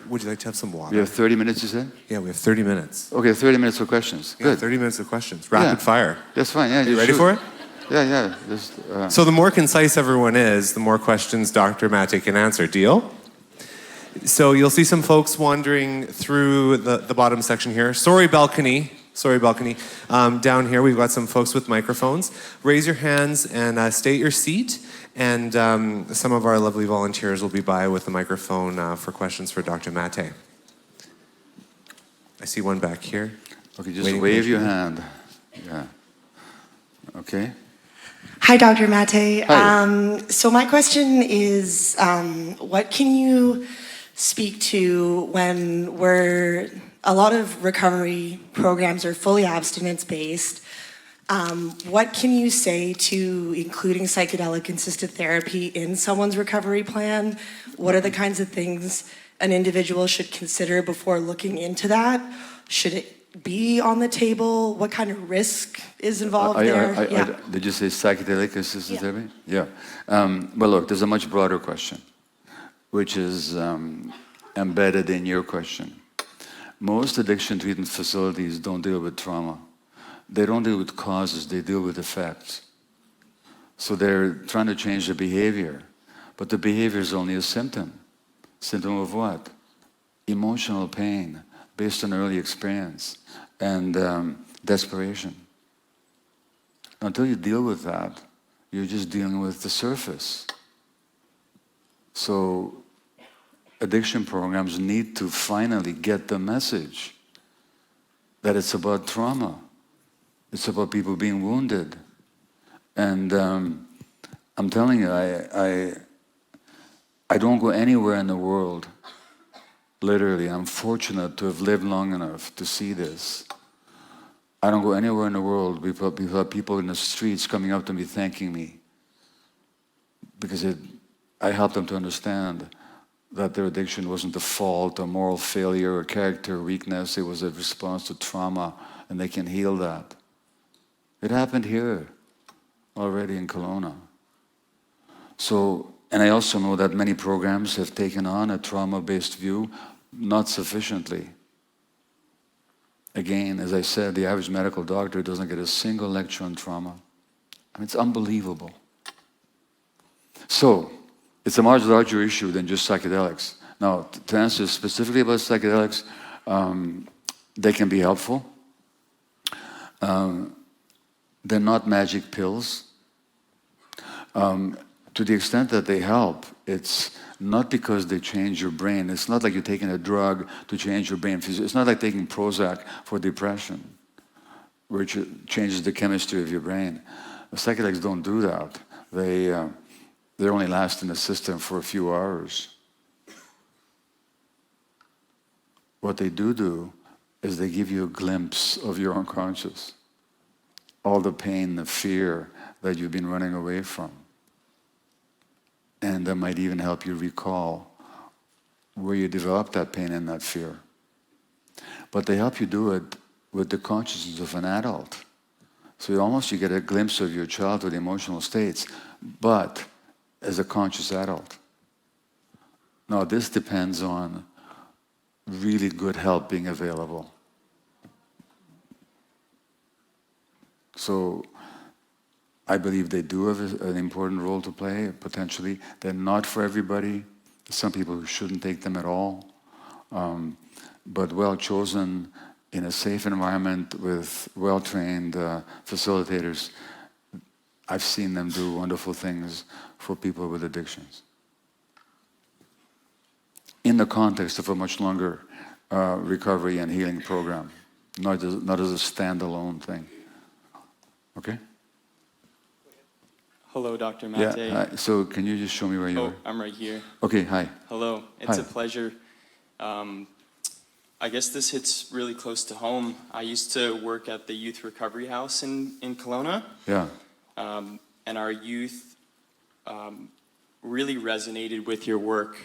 Would you like to have some water? We have 30 minutes, you said? Yeah, we have 30 minutes. Okay, 30 minutes for questions. Yeah, Good. 30 minutes of questions. Rapid fire. That's fine. Yeah, You ready for it? Yeah. So the more concise everyone is, the more questions Dr. Maté can answer. Deal? So you'll see some folks wandering through the bottom section here. Sorry, balcony. Down here, we've got some folks with microphones. Raise your hands and state your seat. And some of our lovely volunteers will be by with the microphone for questions for Dr. Maté. I see one back here. Okay, just wave your hand. Yeah. Okay. Hi, Dr. Maté. Hi. So my question is, what can you speak to when a lot of recovery programs are fully abstinence-based? What can you say to including psychedelic-assisted therapy in someone's recovery plan? What are the kinds of things an individual should consider before looking into that? Should it be on the table? What kind of risk is involved there? Did you say psychedelic-assisted therapy? Yeah. Well, look, there's a much broader question, which is embedded in your question. most addiction treatment facilities don't deal with trauma. They don't deal with causes, they deal with effects. So they're trying to change the behavior, but the behavior is only a symptom. Symptom of what? Emotional pain based on early experience and desperation. Until you deal with that, you're just dealing with the surface. So addiction programs need to finally get the message that it's about trauma. It's about people being wounded. And I'm telling you, I don't go anywhere in the world. Literally, I'm fortunate to have lived long enough to see this. I don't go anywhere in the world without people in the streets coming up to me thanking me. Because I helped them to understand that their addiction wasn't a fault, a moral failure, or character weakness. It was a response to trauma, and they can heal that. It happened here already in Kelowna. So, and I also know that many programs have taken on a trauma-based view, not sufficiently. Again, as I said, the average medical doctor doesn't get a single lecture on trauma. I mean, it's unbelievable. So, it's a much larger issue than just psychedelics. Now, to answer specifically about psychedelics, they can be helpful. They're not magic pills. To the extent that they help, it's not because they change your brain. It's not like you're taking a drug to change your brain. It's not like taking Prozac for depression, which changes the chemistry of your brain. The psychedelics don't do that. They only last in the system for a few hours. What they do is they give you a glimpse of your unconscious. All the pain, the fear that you've been running away from. And that might even help you recall where you developed that pain and that fear. But they help you do it with the consciousness of an adult. So you get a glimpse of your childhood emotional states, but as a conscious adult. Now this depends on really good help being available. So I believe they do have an important role to play, potentially. They're not for everybody. Some people who shouldn't take them at all. But well chosen in a safe environment with well-trained facilitators, I've seen them do wonderful things for people with addictions. In the context of a much longer recovery and healing program, not as a standalone thing. Okay? Hello, Dr. Maté. Yeah, so can you just show me where you are? I'm right here. Okay, hi. Hello, it's Hi. a pleasure. I guess this hits really close to home. I used to work at the Youth Recovery House in Kelowna. Yeah. And our youth really resonated with your work.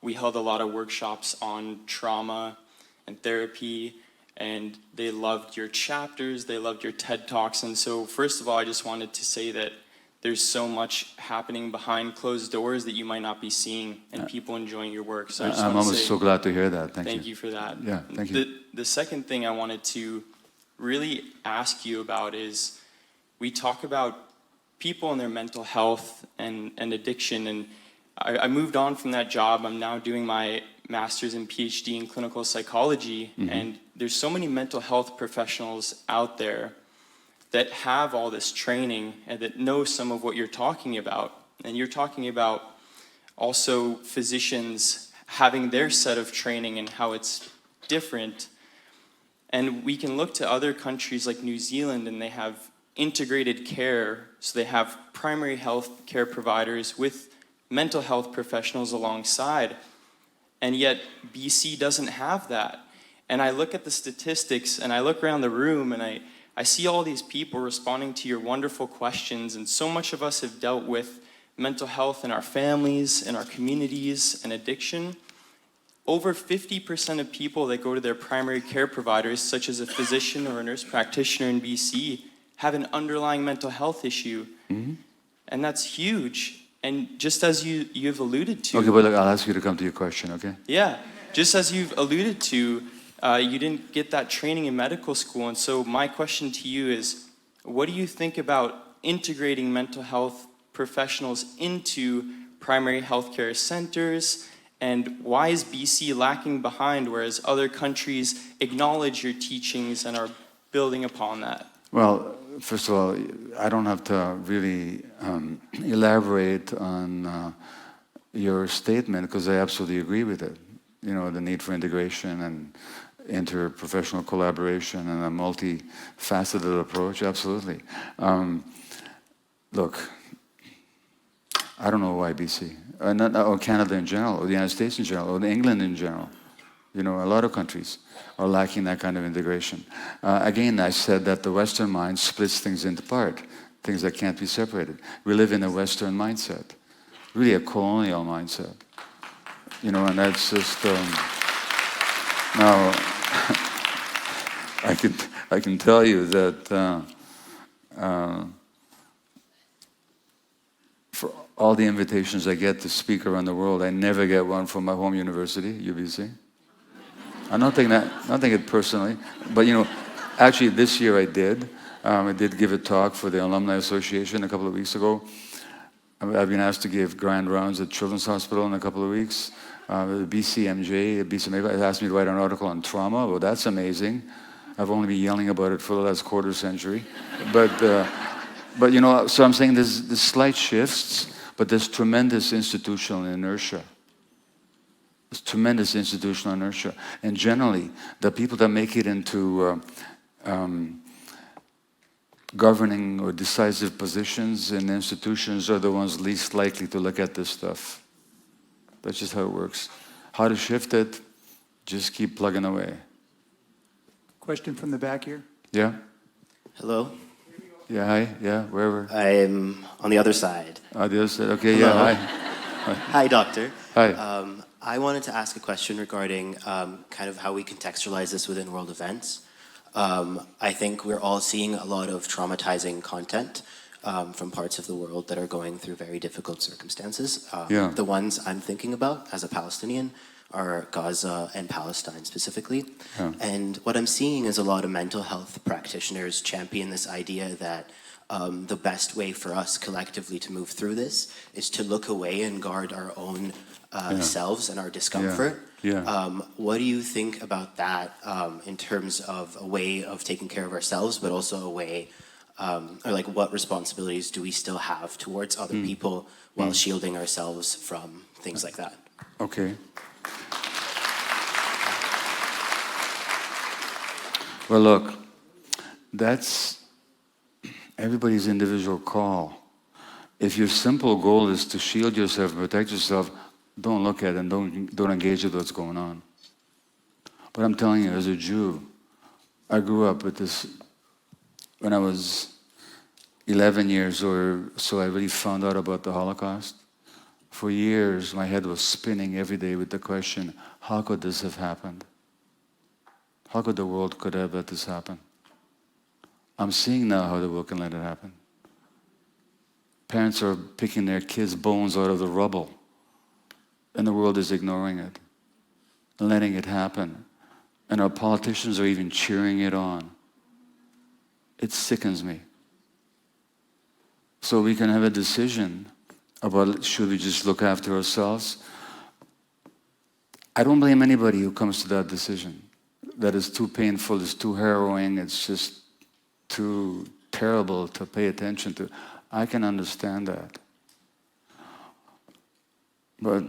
We held a lot of workshops on trauma and therapy, and they loved your chapters, they loved your TED Talks. And so first of all, I just wanted to say that there's so much happening behind closed doors that you might not be seeing, and people enjoying your work. So I just I'm want to almost say so glad to hear that. thank you for that. Yeah, thank you. The second thing I wanted to really ask you about is, we talk about people and their mental health and addiction, and I moved on from that job. I'm now doing my master's and PhD in clinical psychology, and there's so many mental health professionals out there that have all this training and that know some of what you're talking about. And you're talking about also physicians having their set of training and how it's different. And we can look to other countries like New Zealand, and they have integrated care. So they have primary health care providers with mental health professionals alongside. And yet BC doesn't have that. And I look at the statistics and I look around the room and I see all these people responding to your wonderful questions, and so much of us have dealt with mental health in our families, in our communities, and addiction. Over 50% of people that go to their primary care providers, such as a physician or a nurse practitioner in BC, have an underlying mental health issue. And that's huge. And just as you've alluded to. Okay, but look, I'll ask you to come to your question, okay? Yeah. just as you've alluded to, you didn't get that training in medical school. And so my question to you is, what do you think about integrating mental health professionals into primary healthcare centers? And why is BC lacking behind, whereas other countries acknowledge your teachings and are building upon that? Well, first of all, I don't have to really elaborate on your statement because I absolutely agree with it. You know, the need for integration and interprofessional collaboration and a multifaceted approach, absolutely. Look, I don't know why BC, or Canada in general, or the United States in general, or England in general. You know, a lot of countries are lacking that kind of integration. Again, I said that the Western mind splits things into part, things that can't be separated. We live in a Western mindset, really a colonial mindset. You know, and that's just, now, I can tell you that for all the invitations I get to speak around the world, I never get one from my home university, UBC. I'm not taking it personally, but you know, actually this year I did. I did give a talk for the Alumni Association a couple of weeks ago. I've been asked to give grand rounds at Children's Hospital in a couple of weeks. The BCMA asked me to write an article on trauma. Well, that's amazing. I've only been yelling about it for the last quarter century. But you know, so I'm saying there's slight shifts, but there's tremendous institutional inertia. There's tremendous institutional inertia. And generally, the people that make it into governing or decisive positions in institutions are the ones least likely to look at this stuff. That's just how it works. How to shift it, just keep plugging away. Question from the back here. Yeah? Hello. Yeah, hi. Yeah, wherever. I'm on the other side. The other side. Okay, Hello. yeah, hi. Hi, doctor. Hi. I wanted to ask a question regarding kind of how we contextualize this within world events. I think we're all seeing a lot of traumatizing content from parts of the world that are going through very difficult circumstances. Yeah. The ones I'm thinking about as a Palestinian are Gaza and Palestine specifically. Yeah. And what I'm seeing is a lot of mental health practitioners champion this idea that the best way for us collectively to move through this is to look away and guard our own selves and our discomfort. Yeah. What do you think about that in terms of a way of taking care of ourselves, but also a way, or like what responsibilities do we still have towards other people while shielding ourselves from things like that? Okay. Well, look, that's everybody's individual call. If your simple goal is to shield yourself and protect yourself, don't look at it and don't engage with what's going on. But I'm telling you, as a Jew, I grew up with this. When I was 11 years or so, I really found out about the Holocaust. For years, my head was spinning every day with the question, how could this have happened? How could the world could have let this happen? I'm seeing now how the world can let it happen. Parents are picking their kids' bones out of the rubble, and the world is ignoring it, and letting it happen. And our politicians are even cheering it on. It sickens me. So we can have a decision about should we just look after ourselves. I don't blame anybody who comes to that decision. That is too painful, it's too harrowing, it's just too terrible to pay attention to. I can understand that. But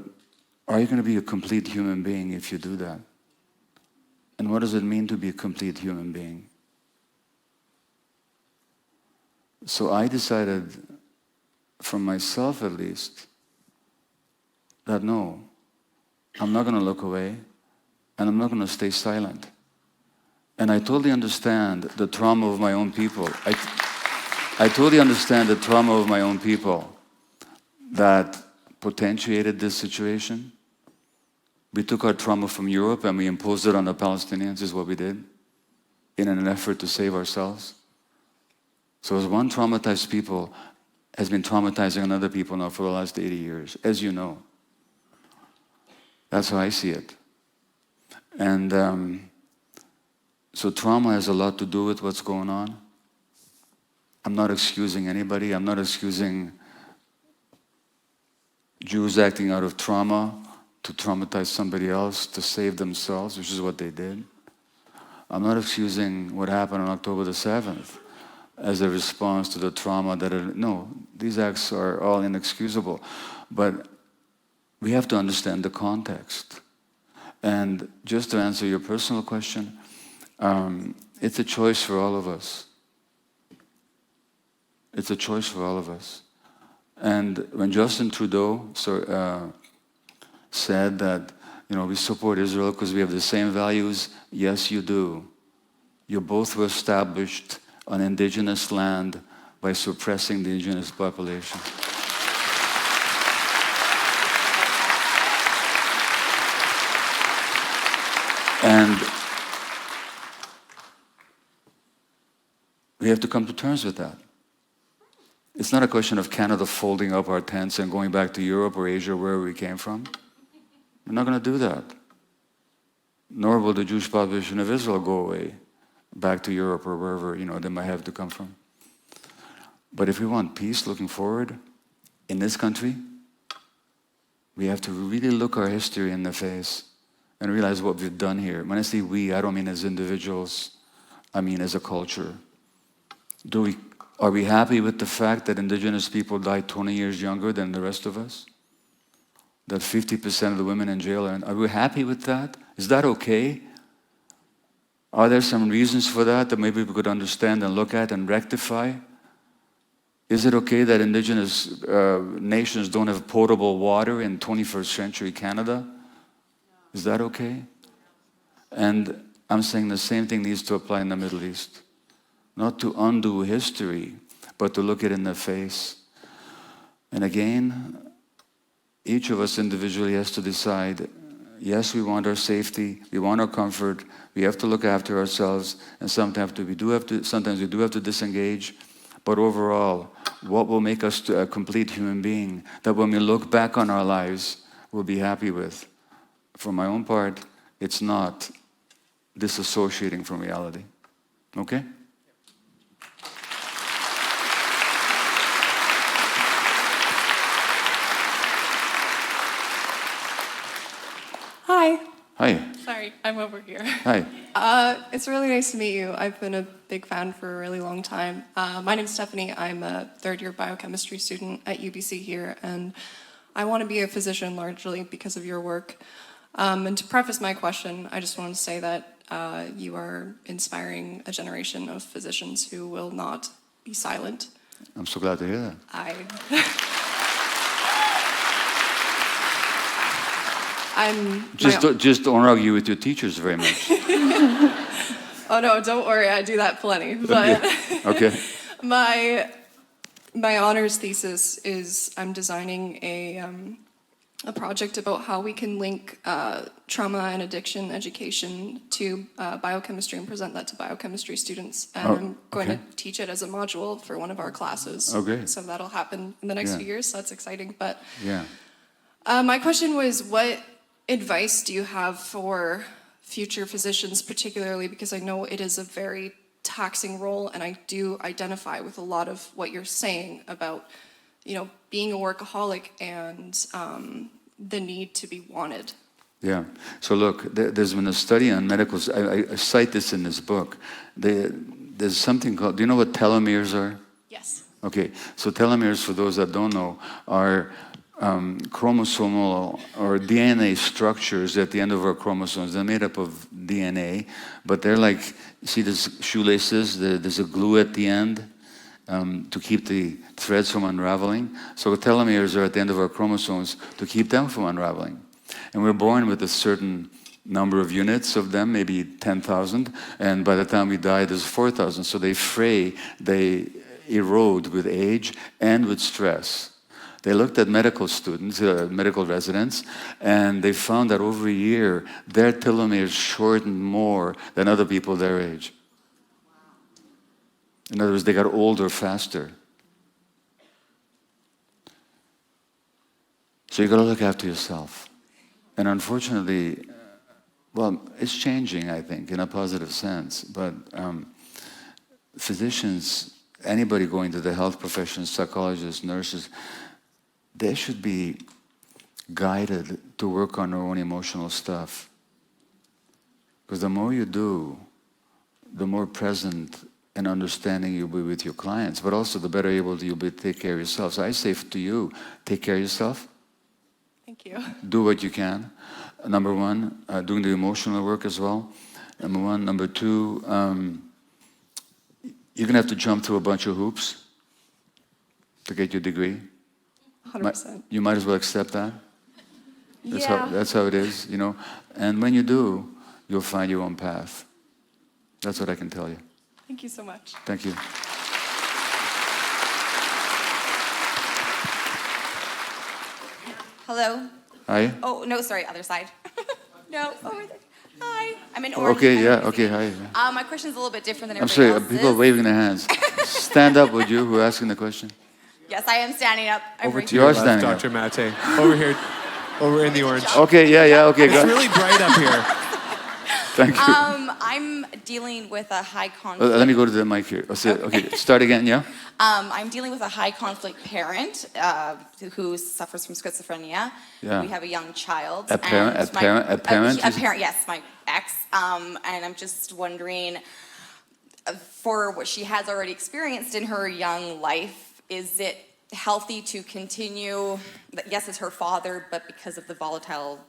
are you going to be a complete human being if you do that? And what does it mean to be a complete human being? So I decided, for myself at least, that no, I'm not going to look away, and I'm not going to stay silent. And I totally understand the trauma of my own people. I totally understand the trauma of my own people that potentiated this situation. We took our trauma from Europe and we imposed it on the Palestinians, is what we did, in an effort to save ourselves. So as one traumatized people has been traumatizing another people now for the last 80 years, as you know. That's how I see it. And so trauma has a lot to do with what's going on. I'm not excusing anybody. I'm not excusing Jews acting out of trauma to traumatize somebody else, to save themselves, which is what they did. I'm not excusing what happened on October the 7th as a response to the trauma no, these acts are all inexcusable. But we have to understand the context. And just to answer your personal question, it's a choice for all of us. It's a choice for all of us. And when Justin Trudeau said that, we support Israel because we have the same values, yes, you do. You both were established on indigenous land by suppressing the indigenous population. And we have to come to terms with that. It's not a question of Canada folding up our tents and going back to Europe or Asia, wherever we came from. We're not going to do that. Nor will the Jewish population of Israel go away back to Europe or wherever they might have to come from. But if we want peace looking forward in this country, we have to really look our history in the face and realize what we've done here. When I say we, I don't mean as individuals. I mean as a culture. Are we happy with the fact that Indigenous people died 20 years younger than the rest of us? That 50% of the women in jail are we happy with that? Is that okay? Are there some reasons for that maybe we could understand and look at and rectify? Is it okay that Indigenous nations don't have potable water in 21st century Canada? Is that okay? And I'm saying the same thing needs to apply in the Middle East. Not to undo history, but to look it in the face. And again, each of us individually has to decide, yes, we want our safety, we want our comfort, we have to look after ourselves, and sometimes we do have to disengage. But overall, what will make us a complete human being that when we look back on our lives, we'll be happy with? For my own part, it's not disassociating from reality. Okay? Hi. Hi. Sorry, I'm over here. Hi. It's really nice to meet you. I've been a big fan for a really long time. My name's Stephanie. I'm a third-year biochemistry student at UBC here, and I want to be a physician largely because of your work. And to preface my question, I just want to say that you are inspiring a generation of physicians who will not be silent. I'm so glad to hear that. Just don't argue with your teachers very much. Oh no, don't worry, I do that plenty. But Okay. my honors thesis is I'm designing a project about how we can link trauma and addiction education to biochemistry and present that to biochemistry students. And I'm going to teach it as a module for one of our classes. Okay. So that'll happen in the next few years, so that's exciting. But Yeah. my question was, what advice do you have for future physicians, particularly because I know it is a very taxing role, and I do identify with a lot of what you're saying about, being a workaholic and the need to be wanted. Yeah. So look, there's been a study on medical. I cite this in this book. There's something called. Do you know what telomeres are? Yes. Okay. So telomeres, for those that don't know, are chromosomal or DNA structures at the end of our chromosomes. They're made up of DNA, but they're like, see these shoelaces? There's a glue at the end to keep the threads from unraveling. So telomeres are at the end of our chromosomes to keep them from unraveling. And we're born with a certain number of units of them, maybe 10,000, and by the time we die, there's 4,000. So they fray, they erode with age and with stress. They looked at medical students, medical residents, and they found that over a year, their telomeres shortened more than other people their age. In other words, they got older faster. So you got to look after yourself. And unfortunately, Well, it's changing, I think, in a positive sense. But physicians, anybody going to the health profession, psychologists, nurses, they should be guided to work on their own emotional stuff. Because the more you do, the more present and understanding you'll be with your clients, but also the better able you'll be to take care of yourself. So I say to you, take care of yourself. Thank you. Do what you can. Number one, doing the emotional work as well. Number one. Number two, you're gonna have to jump through a bunch of hoops to get your degree. 100%. You might as well accept that. Yeah. That's how it is, you know. And when you do, you'll find your own path. That's what I can tell you. Thank you so much. Thank you. Hello? Hi. Oh, no, sorry, other side. No, over there. Hi, I'm in orange. Okay, yeah, okay, hi. My question's a little bit different than I'm everybody sorry, else's. people are waving their hands. Stand up, would you, who are asking the question? Yes, I am standing up. I'm Over right to You your are left, standing up. Dr. Maté. Over here, over in the orange. Okay, yeah, okay, It's go. really bright up here. Thank you. I'm dealing with a high conflict. Let me go to the mic here. Okay, start again, yeah? I'm dealing with a high conflict parent who suffers from schizophrenia. Yeah. We have a young child. A parent? and A parent? A parent, yes, my ex. And I'm just wondering, for what she has already experienced in her young life, is it healthy to continue? Yes, it's her father, but because of the volatile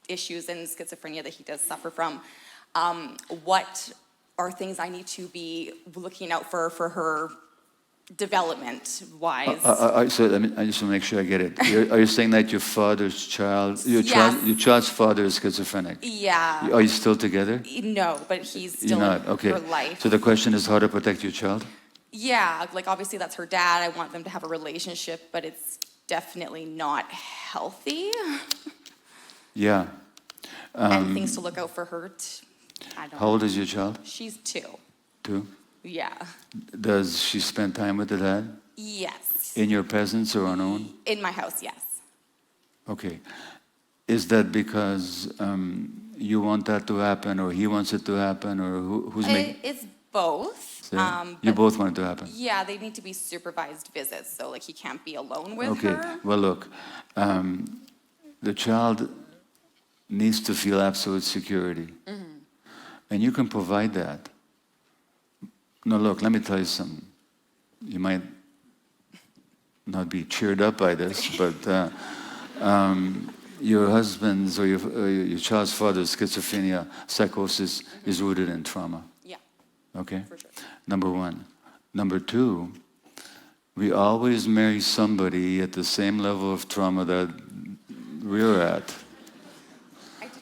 issues and schizophrenia that he does suffer from, what are things I need to be looking out for her development wise? So I just want to make sure I get it. Are you saying that your father's child, your Yes. child's father is schizophrenic? Yeah. Are you still together? No, but he's You're still not, in okay. her life. So the question is how to protect your child? Yeah, like obviously that's her dad. I want them to have a relationship, but it's definitely not healthy. Yeah. And things to look out for her. I don't How old is your child? She's 2. 2? Yeah. Does she spend time with the dad? Yes. In your presence or on own? In my house, yes. Okay. Is that because you want that to happen, or he wants it to happen, or who's making? It's both. You But both want it to happen. yeah, they need to be supervised visits, so like he can't be alone with Okay. her. Well, look, the child needs to feel absolute security, and you can provide that. No, look, let me tell you something. You might not be cheered up by this, but your husband's or your child's father's schizophrenia psychosis is rooted in trauma. Yeah, Okay? for sure. Number one. Number two, we always marry somebody at the same level of trauma that we're at.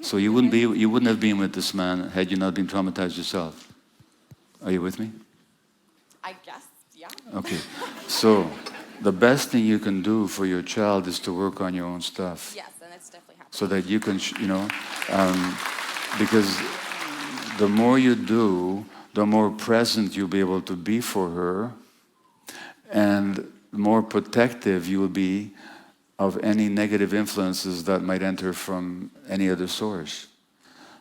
So you wouldn't have been with this man had you not been traumatized yourself. Are you with me? I guess, yeah. Okay. So the best thing you can do for your child is to work on your own stuff. Yes, and it's definitely happening. So that you can, because the more you do, the more present you'll be able to be for her, and the more protective you will be of any negative influences that might enter from any other source.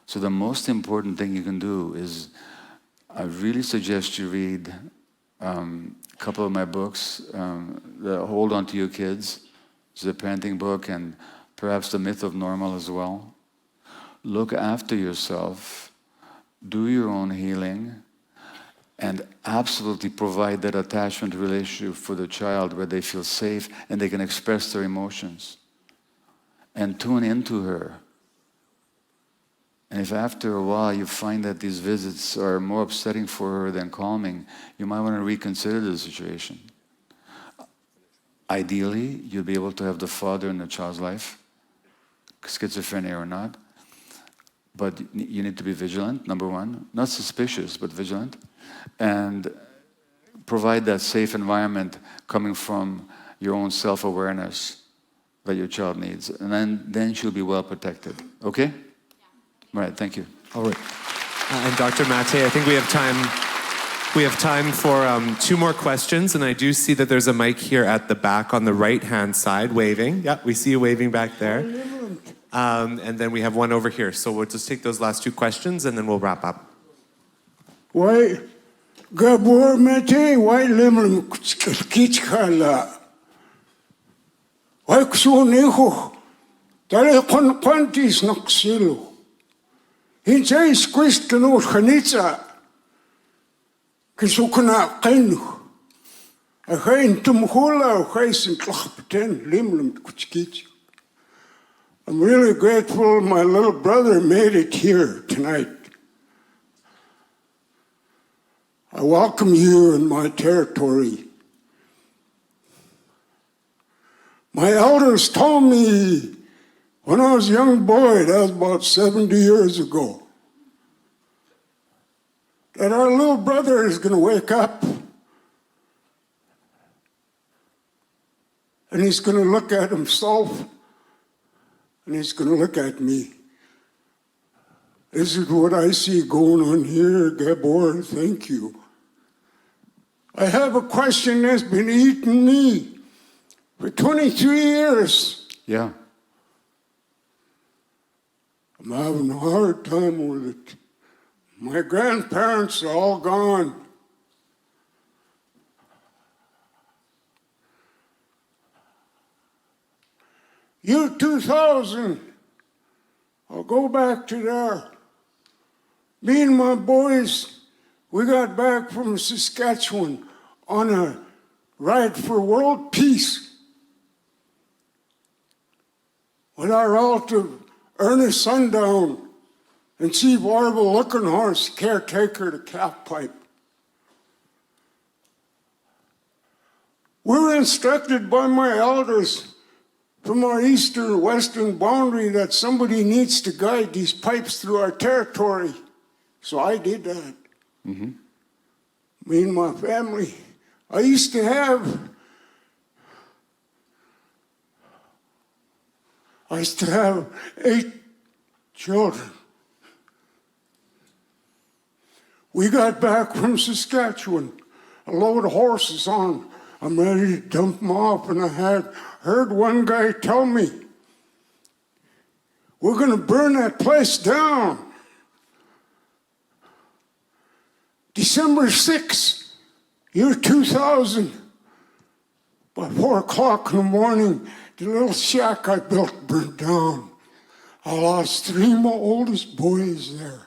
So the most important thing you can do is, I really suggest you read a couple of my books, the Hold On to Your Kids, it's a parenting book, and perhaps The Myth of Normal as well. Look after yourself, do your own healing, and absolutely provide that attachment relationship for the child where they feel safe and they can express their emotions. And tune into her. And if after a while you find that these visits are more upsetting for her than calming, you might want to reconsider the situation. Ideally, you'll be able to have the father in the child's life, schizophrenia or not. But you need to be vigilant, number one. Not suspicious, but vigilant. And provide that safe environment coming from your own self-awareness that your child needs. And then she'll be well protected. Okay? Yeah. All right, thank you. All right. And Dr. Maté, I think we have time. We have time for 2 more questions, and I do see that there's a mic here at the back on the right-hand side, waving. Yeah, we see you waving back there. And then we have one over here. So we'll just take those last two questions and then we'll wrap up. Why, Gabor Maté, why limlim kitchala? Why kusuneho? Dale kon quantis noxilo. Hinjay squist kano chanitza. Kisukana kenu. A hain tumhula, a hain tlachpten, limlim kuchkich. I'm really grateful my little brother made it here tonight. I welcome you in my territory. My elders told me when I was a young boy, that was about 70 years ago, that our little brother is going to wake up and he's going to look at himself and he's going to look at me. This is what I see going on here, Gabor. Thank you. I have a question that's been eating me for 23 years. Yeah. I'm having a hard time with it. My grandparents are all gone. Year 2000, I'll go back to there. Me and my boys, we got back from Saskatchewan on a ride for world peace with our relative Ernest Sundown and Chief Orville Lookenhorse, caretaker to Calf Pipe. We were instructed by my elders from our eastern-western boundary that somebody needs to guide these pipes through our territory. So I did that. Mm-hmm. Me and my family. I used to have 8 children. We got back from Saskatchewan, a load of horses on. I'm ready to dump them off, and I had heard one guy tell me, we're going to burn that place down. December 6th, year 2000, by 4 o'clock in the morning, the little shack I built burned down. I lost 3 of my oldest boys there.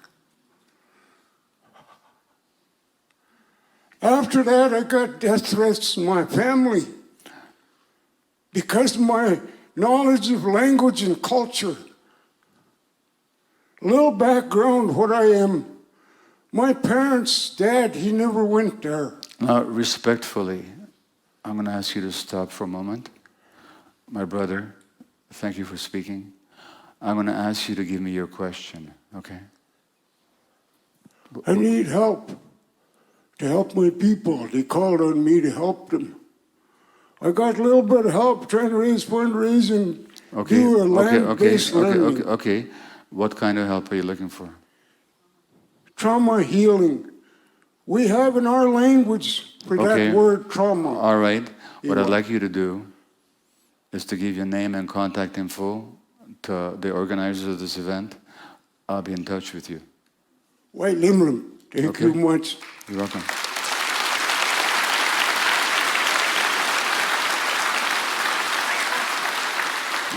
After that, I got death threats from my family because of my knowledge of language and culture. A little background what I am. My parents' dad, he never went there. Now, respectfully, I'm going to ask you to stop for a moment. My brother, thank you for speaking. I'm going to ask you to give me your question, okay? I need help to help my people. They called on me to help them. I got a little bit of help trying to raise fundraising, do a land-based learning. Okay. What kind of help are you looking for? Trauma healing. We have in our language for that word trauma. All right. What I'd like you to do is to give your name and contact info to the organizers of this event. I'll be in touch with you. White Limrim. Thank you much. You're welcome.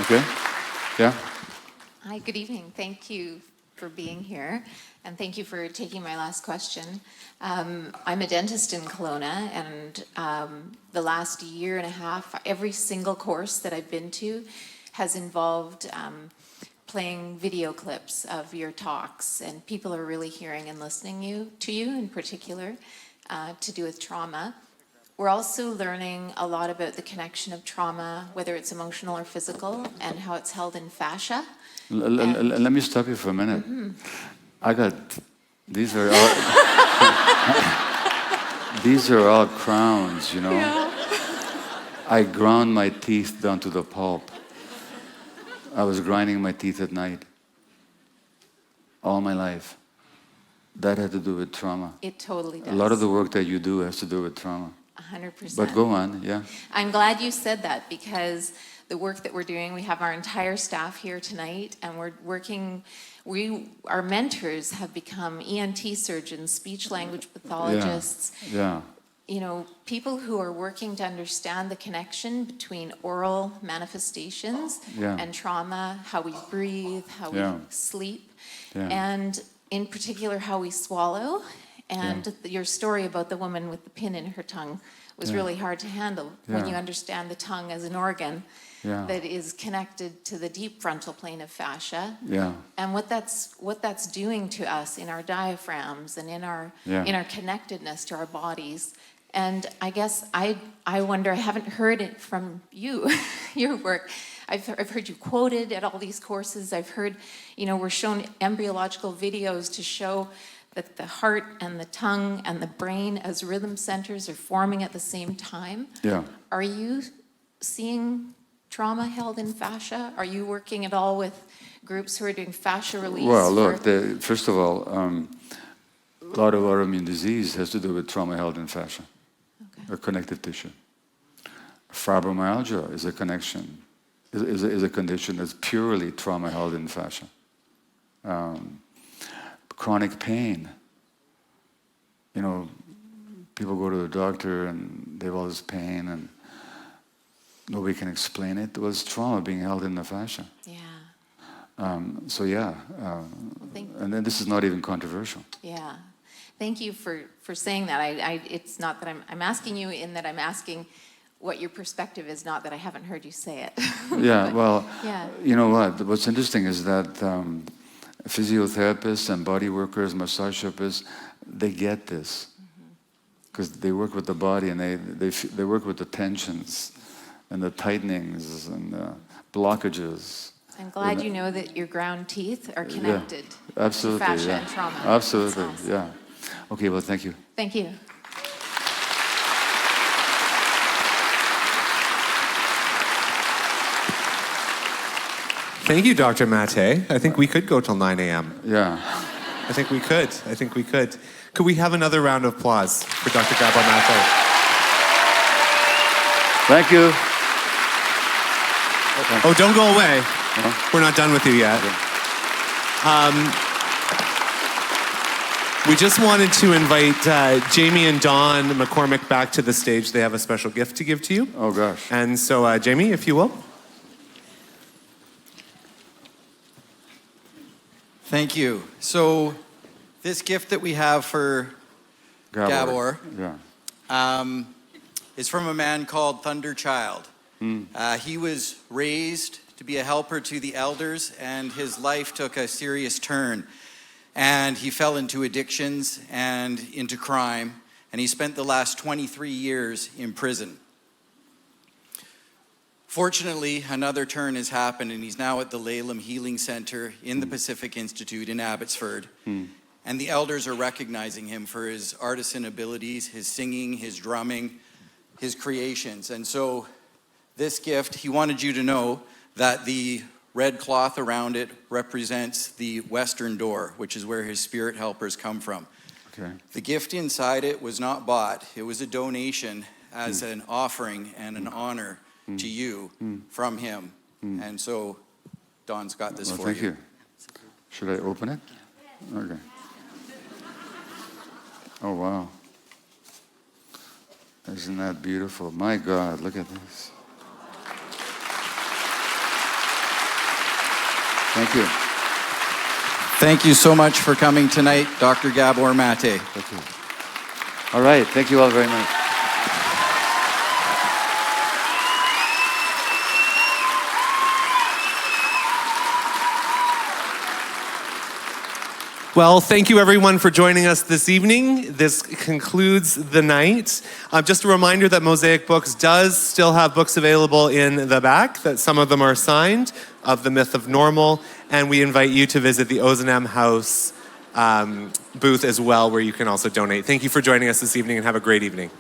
Okay? Yeah? Hi, good evening. Thank you for being here, and thank you for taking my last question. I'm a dentist in Kelowna, and the last year and a half, every single course that I've been to has involved playing video clips of your talks, and people are really hearing and listening to you in particular to do with trauma. We're also learning a lot about the connection of trauma, whether it's emotional or physical, and how it's held in fascia. Let me stop you for a minute. Mm-hmm. These are all crowns, you know. Yeah. I ground my teeth down to the pulp. I was grinding my teeth at night all my life. That had to do with trauma. It totally does. A lot of the work that you do has to do with trauma. 100%. But go on, yeah. I'm glad you said that, because the work that we're doing, we have our entire staff here tonight, and we're working, our mentors have become ENT surgeons, speech language pathologists, Yeah. you know, people who are working to understand the connection between oral manifestations Yeah. and trauma, how we breathe, how we Yeah. sleep, Yeah. and in particular how we swallow. And your story about the woman with the pin in her tongue was Yeah. really hard to handle when Yeah. you understand the tongue as an organ Yeah. that is connected to the deep frontal plane of fascia, Yeah. and what that's doing to us in our diaphragms and in our connectedness to our bodies. And I guess I wonder, I haven't heard it from you, your work. I've heard you quoted at all these courses. I've heard, you know, we're shown embryological videos to show that the heart and the tongue and the brain as rhythm centers are forming at the same time. Yeah. Are you seeing trauma held in fascia? Are you working at all with groups who are doing fascia release? Well, look, first of all, a lot of autoimmune disease has to do with trauma held in fascia, or connective tissue. Fibromyalgia is a connection, is a condition that's purely trauma held in fascia. Chronic pain. You know, people go to the doctor and they have all this pain and nobody can explain it. It was trauma being held in the fascia. Yeah. And then this is not even controversial. Yeah. Thank you for saying that. It's not that I'm asking you in that I'm asking what your perspective is, not that I haven't heard you say it. Yeah, But, well, yeah. you know what? What's interesting is that physiotherapists and body workers, massage therapists, they get this because they work with the body and they work with the tensions and the tightenings and the blockages. I'm glad you know that your ground teeth are connected Absolutely, to fascia yeah. and trauma. Absolutely, That's awesome. yeah. Okay, well, thank you. Thank you. Thank you, Dr. Maté. I think we could go till 9 a.m. Yeah. I think we could. Could we have another round of applause for Dr. Gabor Maté? Thank you. Oh, don't go away. We're not done with you yet. We just wanted to invite Jamie and Dawn McCormick back to the stage. They have a special gift to give to you. Oh, gosh. And so, Jamie, if you will. Thank you. So this gift that we have for Gabor is from a man called Thunder Child. He was raised to be a helper to the elders, and his life took a serious turn. And he fell into addictions and into crime, and he spent the last 23 years in prison. Fortunately, another turn has happened, and he's now at the Laylam Healing Center in the Pacific Institute in Abbotsford. And the elders are recognizing him for his artisan abilities, his singing, his drumming, his creations. And so this gift, he wanted you to know that the red cloth around it represents the western door, which is where his spirit helpers come from. Okay. The gift inside it was not bought. It was a donation as an offering and an honor to you from him. And so Don's got this for Thank you. Should I open it? Okay. Oh, wow. Isn't that beautiful? My God, look at this. Thank you. Thank you so much for coming tonight, Dr. Gabor Maté. Thank you. All right, thank you all very much. Well, thank you everyone for joining us this evening. This concludes the night. Just a reminder that Mosaic Books does still have books available in the back, that some of them are signed, of The Myth of Normal, and we invite you to visit the Ozanam House booth as well, where you can also donate. Thank you for joining us this evening, and have a great evening.